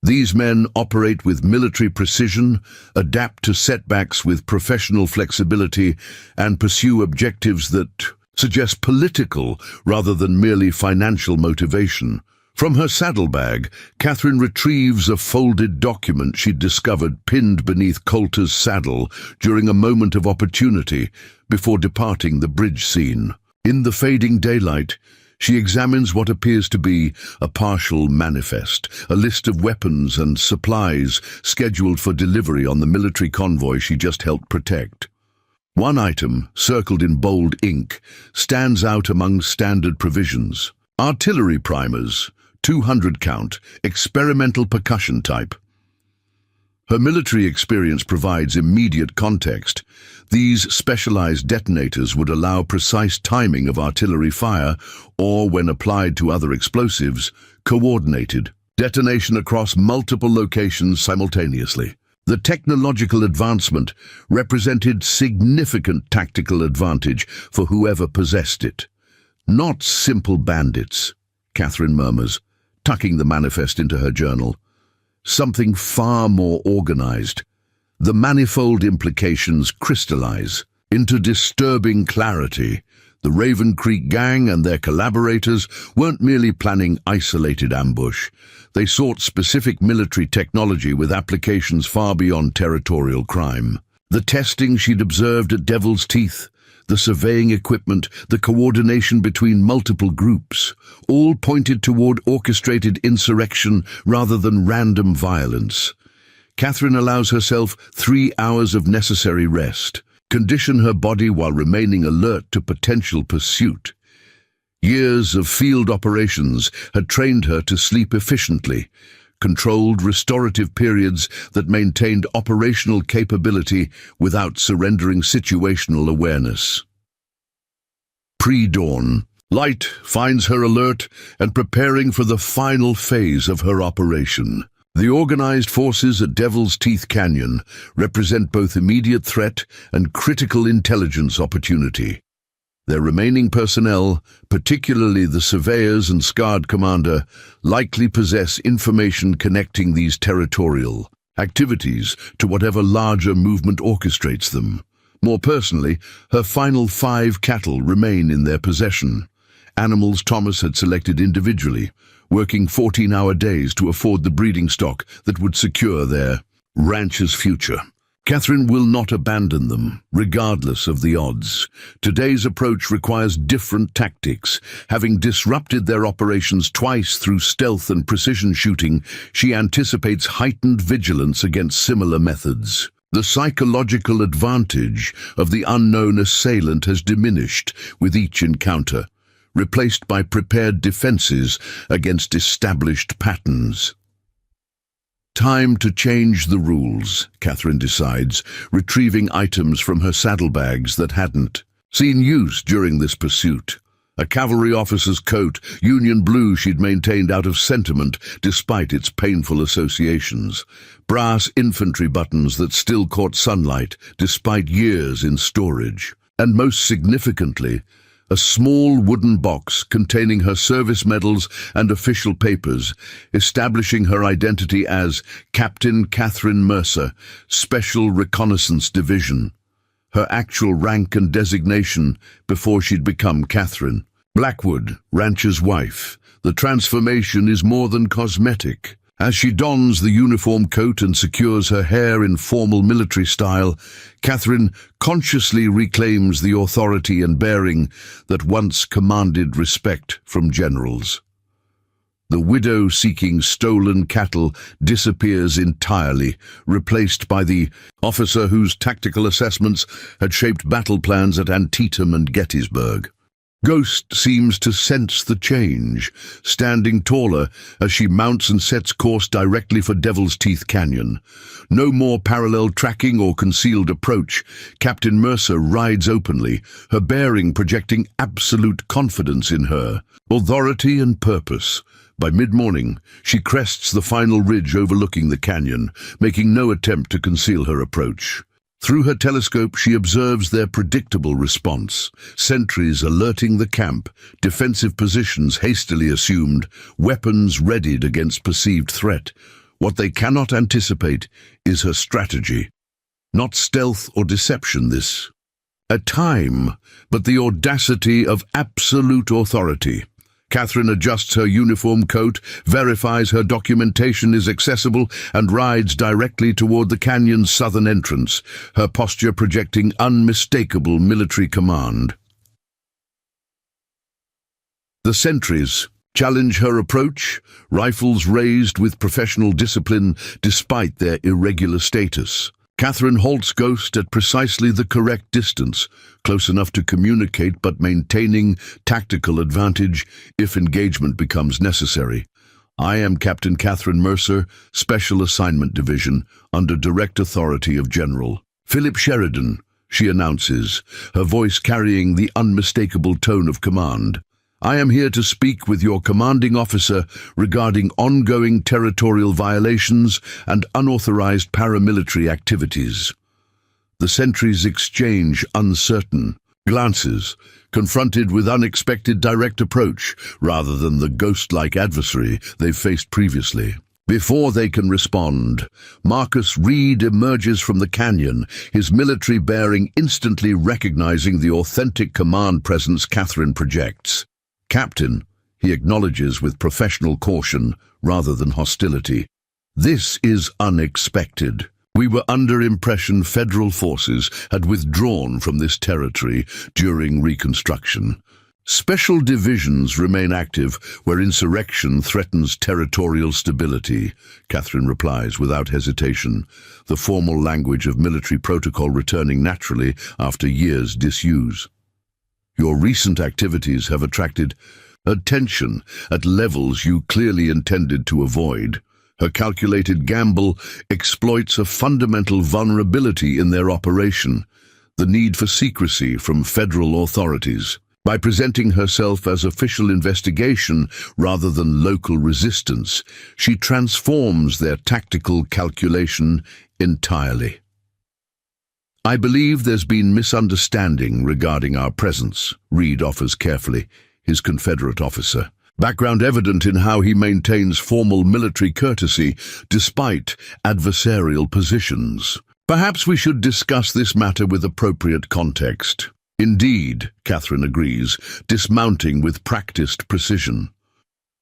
These men operate with military precision, adapt to setbacks with professional flexibility, and pursue objectives that suggest political rather than merely financial motivation. From her saddlebag, Catherine retrieves a folded document she'd discovered pinned beneath Coulter's saddle during a moment of opportunity before departing the bridge scene. In the fading daylight, she examines what appears to be a partial manifest, a list of weapons and supplies scheduled for delivery on the military convoy she just helped protect. One item, circled in bold ink, stands out among standard provisions: Artillery primers, 200 count, experimental percussion type. Her military experience provides immediate context. These specialized detonators would allow precise timing of artillery fire or, when applied to other explosives, coordinated detonation across multiple locations simultaneously. The technological advancement represented significant tactical advantage for whoever possessed it. Not simple bandits, Catherine murmurs, tucking the manifest into her journal. Something far more organized. The manifold implications crystallize into disturbing clarity. The Raven Creek gang and their collaborators weren't merely planning isolated ambush. They sought specific military technology with applications far beyond territorial crime. The testing she'd observed at Devil's Teeth, the surveying equipment, the coordination between multiple groups, all pointed toward orchestrated insurrection rather than random violence. Catherine allows herself 3 hours of necessary rest, condition her body while remaining alert to potential pursuit. Years of field operations had trained her to sleep efficiently, controlled restorative periods that maintained operational capability without surrendering situational awareness. Pre-dawn, light finds her alert and preparing for the final phase of her operation. The organized forces at Devil's Teeth Canyon represent both immediate threat and critical intelligence opportunity. Their remaining personnel, particularly the surveyors and scarred commander, likely possess information connecting these territorial activities to whatever larger movement orchestrates them. More personally, her final 5 cattle remain in their possession. Animals Thomas had selected individually, working 14-hour days to afford the breeding stock that would secure their ranch's future. Catherine will not abandon them, regardless of the odds. Today's approach requires different tactics. Having disrupted their operations twice through stealth and precision shooting, she anticipates heightened vigilance against similar methods. The psychological advantage of the unknown assailant has diminished with each encounter, replaced by prepared defenses against established patterns. Time to change the rules, Catherine decides, retrieving items from her saddlebags that hadn't seen use during this pursuit. A cavalry officer's coat, Union blue she'd maintained out of sentiment despite its painful associations. Brass infantry buttons that still caught sunlight despite years in storage. And most significantly, a small wooden box containing her service medals and official papers, establishing her identity as Captain Catherine Mercer, Special Reconnaissance Division. Her actual rank and designation before she'd become Catherine. Blackwood, rancher's wife. The transformation is more than cosmetic. As she dons the uniform coat and secures her hair in formal military style, Catherine consciously reclaims the authority and bearing that once commanded respect from generals. The widow seeking stolen cattle disappears entirely, replaced by the officer whose tactical assessments had shaped battle plans at Antietam and Gettysburg. Ghost seems to sense the change, standing taller as she mounts and sets course directly for Devil's Teeth Canyon. No more parallel tracking or concealed approach. Captain Mercer rides openly, her bearing projecting absolute confidence in her, authority and purpose. By mid-morning, she crests the final ridge overlooking the canyon, making no attempt to conceal her approach. Through her telescope, she observes their predictable response. Sentries alerting the camp, defensive positions hastily assumed, weapons readied against perceived threat. What they cannot anticipate is her strategy. Not stealth or deception, this. A time, but the audacity of absolute authority. Catherine adjusts her uniform coat, verifies her documentation is accessible, and rides directly toward the canyon's southern entrance, her posture projecting unmistakable military command. The sentries challenge her approach, rifles raised with professional discipline despite their irregular status. Catherine halts Ghost at precisely the correct distance, close enough to communicate but maintaining tactical advantage if engagement becomes necessary. I am Captain Catherine Mercer, Special Assignment Division, under direct authority of General Philip Sheridan, she announces, her voice carrying the unmistakable tone of command. I am here to speak with your commanding officer regarding ongoing territorial violations and unauthorized paramilitary activities. The sentries exchange uncertain glances, confronted with unexpected direct approach rather than the ghost-like adversary they've faced previously. Before they can respond, Marcus Reed emerges from the canyon, his military bearing instantly recognizing the authentic command presence Catherine projects. Captain, he acknowledges with professional caution rather than hostility. This is unexpected. We were under impression federal forces had withdrawn from this territory during Reconstruction. Special divisions remain active where insurrection threatens territorial stability, Catherine replies without hesitation, the formal language of military protocol returning naturally after years' disuse. Your recent activities have attracted attention at levels you clearly intended to avoid. Her calculated gamble exploits a fundamental vulnerability in their operation, the need for secrecy from federal authorities. By presenting herself as official investigation rather than local resistance, she transforms their tactical calculation entirely. I believe there's been misunderstanding regarding our presence, Reed offers carefully, his Confederate officer. Background evident in how he maintains formal military courtesy despite adversarial positions. Perhaps we should discuss this matter with appropriate context. Indeed, Catherine agrees, dismounting with practiced precision.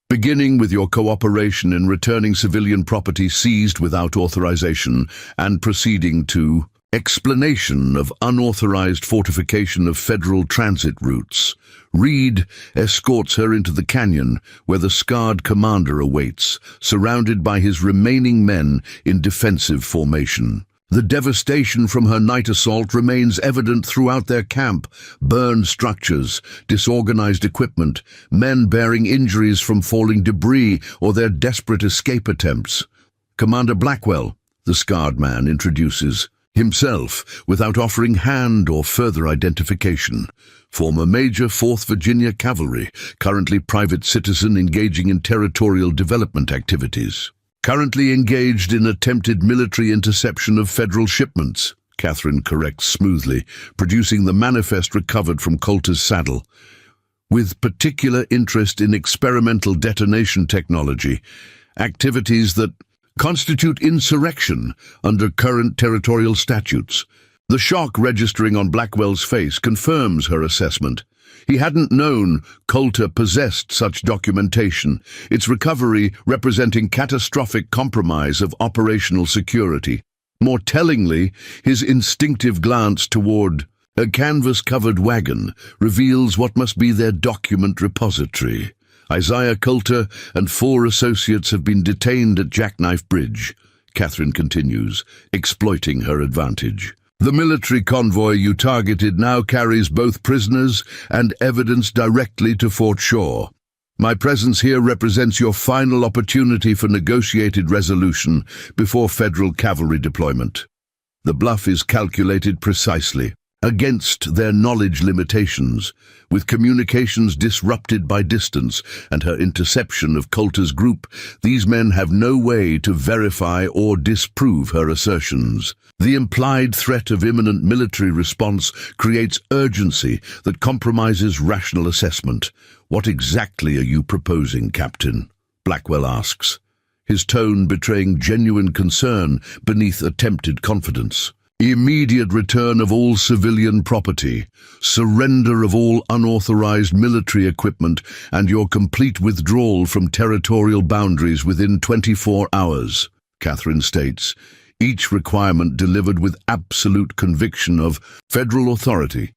Beginning with your cooperation in returning civilian property seized without authorization and proceeding to explanation of unauthorized fortification of federal transit routes. Reed escorts her into the canyon where the scarred commander awaits, surrounded by his remaining men in defensive formation. The devastation from her night assault remains evident throughout their camp. Burned structures, disorganized equipment, men bearing injuries from falling debris or their desperate escape attempts. Commander Blackwell, the scarred man, introduces himself without offering hand or further identification. Former Major 4th Virginia Cavalry, currently private citizen engaging in territorial development activities. Currently engaged in attempted military interception of federal shipments, Catherine corrects smoothly, producing the manifest recovered from Coulter's saddle. With particular interest in experimental detonation technology, activities that constitute insurrection under current territorial statutes. The shock registering on Blackwell's face confirms her assessment. He hadn't known Coulter possessed such documentation, its recovery representing catastrophic compromise of operational security. More tellingly, his instinctive glance toward a canvas-covered wagon reveals what must be their document repository. Isaiah Coulter and 4 associates have been detained at Jackknife Bridge, Catherine continues, exploiting her advantage. The military convoy you targeted now carries both prisoners and evidence directly to Fort Shaw. My presence here represents your final opportunity for negotiated resolution before federal cavalry deployment. The bluff is calculated precisely, against their knowledge limitations, with communications disrupted by distance and her interception of Coulter's group. These men have no way to verify or disprove her assertions. The implied threat of imminent military response creates urgency that compromises rational assessment. What exactly are you proposing, Captain? Blackwell asks, his tone betraying genuine concern beneath attempted confidence. Immediate return of all civilian property, surrender of all unauthorized military equipment, and your complete withdrawal from territorial boundaries within 24 hours, Catherine states, each requirement delivered with absolute conviction of federal authority.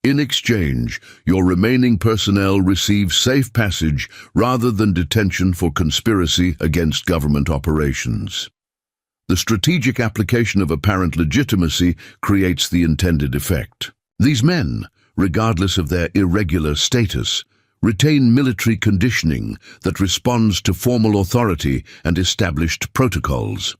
In exchange, your remaining personnel receive safe passage rather than detention for conspiracy against government operations. The strategic application of apparent legitimacy creates the intended effect. These men, regardless of their irregular status, retain military conditioning that responds to formal authority and established protocols.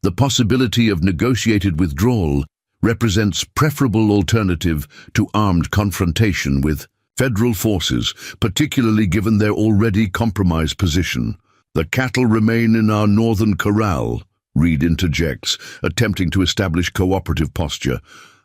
The possibility of negotiated withdrawal represents preferable alternative to armed confrontation with federal forces, particularly given their already compromised position. "The cattle remain in our northern corral," Reed interjects, attempting to establish cooperative posture,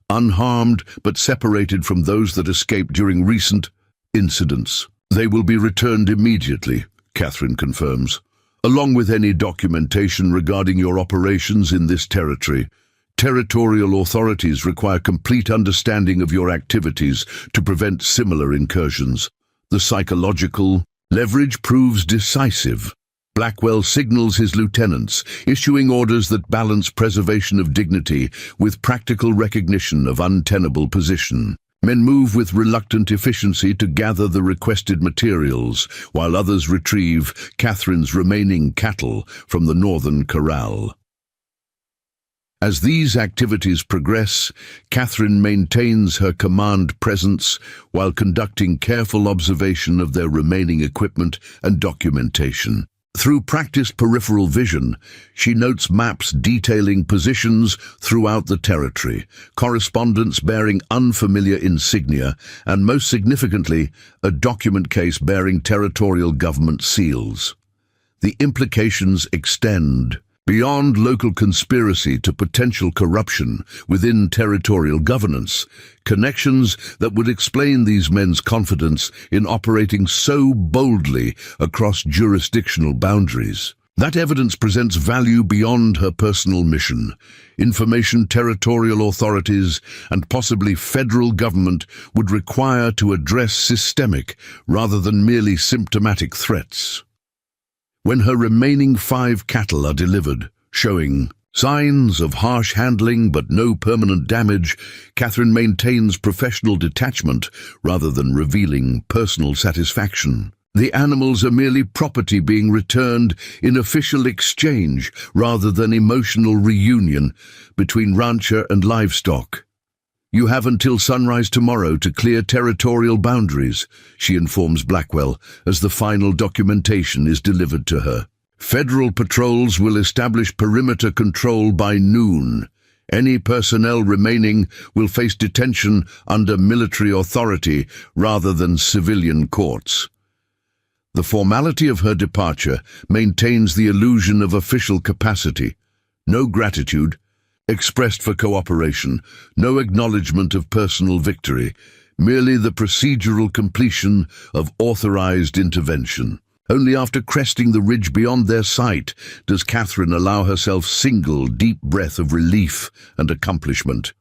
"unharmed but separated from those that escaped during recent incidents. They will be returned immediately," Catherine confirms, "along with any documentation regarding your operations in this territory. Territorial authorities require complete understanding of your activities to prevent similar incursions." The psychological leverage proves decisive. Blackwell signals his lieutenants, issuing orders that balance preservation of dignity with practical recognition of untenable position. Men move with reluctant efficiency to gather the requested materials, while others retrieve Catherine's remaining cattle from the northern corral. As these activities progress, Catherine maintains her command presence while conducting careful observation of their remaining equipment and documentation. Through practiced peripheral vision, she notes maps detailing positions throughout the territory, correspondence bearing unfamiliar insignia, and most significantly, a document case bearing territorial government seals. The implications extend beyond local conspiracy to potential corruption within territorial governance, connections that would explain these men's confidence in operating so boldly across jurisdictional boundaries. That evidence presents value beyond her personal mission. Information territorial authorities and possibly federal government would require to address systemic rather than merely symptomatic threats. When her remaining 5 cattle are delivered, showing signs of harsh handling but no permanent damage, Catherine maintains professional detachment rather than revealing personal satisfaction. The animals are merely property being returned in official exchange rather than emotional reunion between rancher and livestock. "You have until sunrise tomorrow to clear territorial boundaries," she informs Blackwell as the final documentation is delivered to her. "Federal patrols will establish perimeter control by noon. Any personnel remaining will face detention under military authority rather than civilian courts." The formality of her departure maintains the illusion of official capacity. No gratitude expressed for cooperation, no acknowledgement of personal victory, merely the procedural completion of authorized intervention. Only after cresting the ridge beyond their sight does Catherine allow herself single deep breath of relief and accomplishment.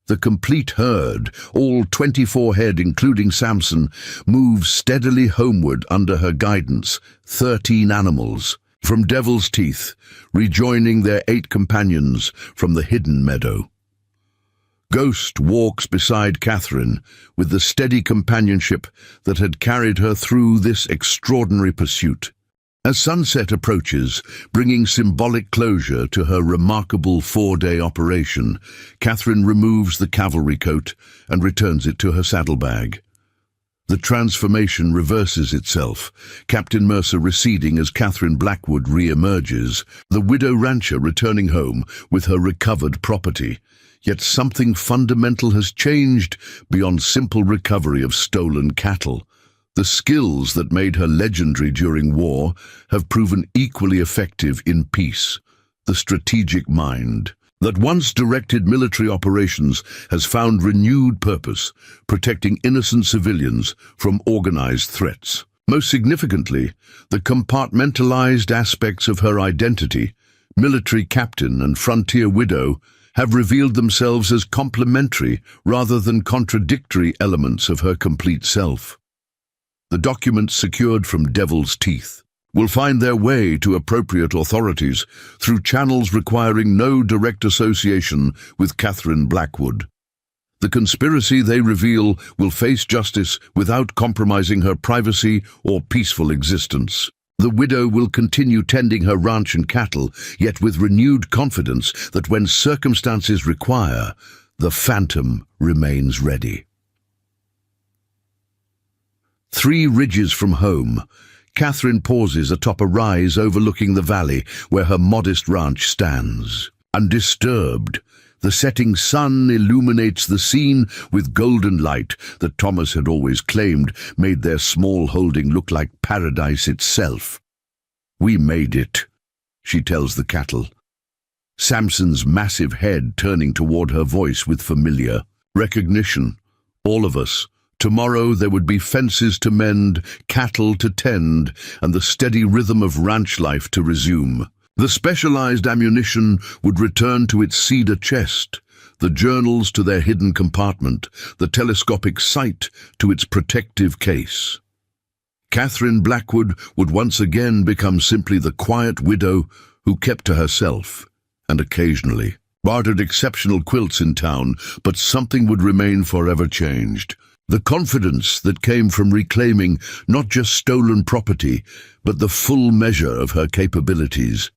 The complete herd, all 24 head including Samson, moves steadily homeward under her guidance, 13 animals, from Devil's Teeth, rejoining their 8 companions from the hidden meadow. Ghost walks beside Catherine with the steady companionship that had carried her through this extraordinary pursuit. As sunset approaches, bringing symbolic closure to her remarkable 4-day operation, Catherine removes the cavalry coat and returns it to her saddlebag. The transformation reverses itself, Captain Mercer receding as Catherine Blackwood re-emerges, the widow rancher returning home with her recovered property. Yet something fundamental has changed beyond simple recovery of stolen cattle. The skills that made her legendary during war have proven equally effective in peace. The strategic mind that once directed military operations has found renewed purpose, protecting innocent civilians from organized threats. Most significantly, the compartmentalized aspects of her identity, military captain and frontier widow, have revealed themselves as complementary rather than contradictory elements of her complete self. The documents secured from Devil's Teeth will find their way to appropriate authorities through channels requiring no direct association with Catherine Blackwood. The conspiracy they reveal will face justice without compromising her privacy or peaceful existence. The widow will continue tending her ranch and cattle, yet with renewed confidence that when circumstances require, the phantom remains ready. 3 ridges from home, Catherine pauses atop a rise overlooking the valley where her modest ranch stands. Undisturbed, the setting sun illuminates the scene with golden light that Thomas had always claimed made their small holding look like paradise itself. "We made it," she tells the cattle, Samson's massive head turning toward her voice with familiar recognition. "All of us. Tomorrow there would be fences to mend, cattle to tend, and the steady rhythm of ranch life to resume. The specialized ammunition would return to its cedar chest, the journals to their hidden compartment, the telescopic sight to its protective case. Catherine Blackwood would once again become simply the quiet widow who kept to herself, and occasionally bartered exceptional quilts in town, but something would remain forever changed. The confidence that came from reclaiming not just stolen property, but the full measure of her capabilities.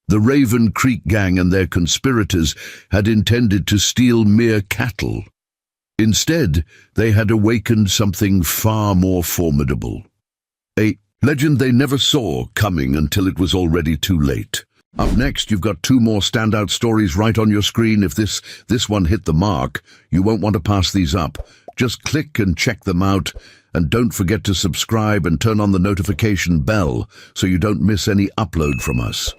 The Raven Creek Gang and their conspirators had intended to steal mere cattle. Instead, they had awakened something far more formidable. A legend they never saw coming until it was already too late. Up next, you've got 2 more standout stories right on your screen. If this one hit the mark, you won't want to pass these up. Just click and check them out, and don't forget to subscribe and turn on the notification bell so you don't miss any upload from us.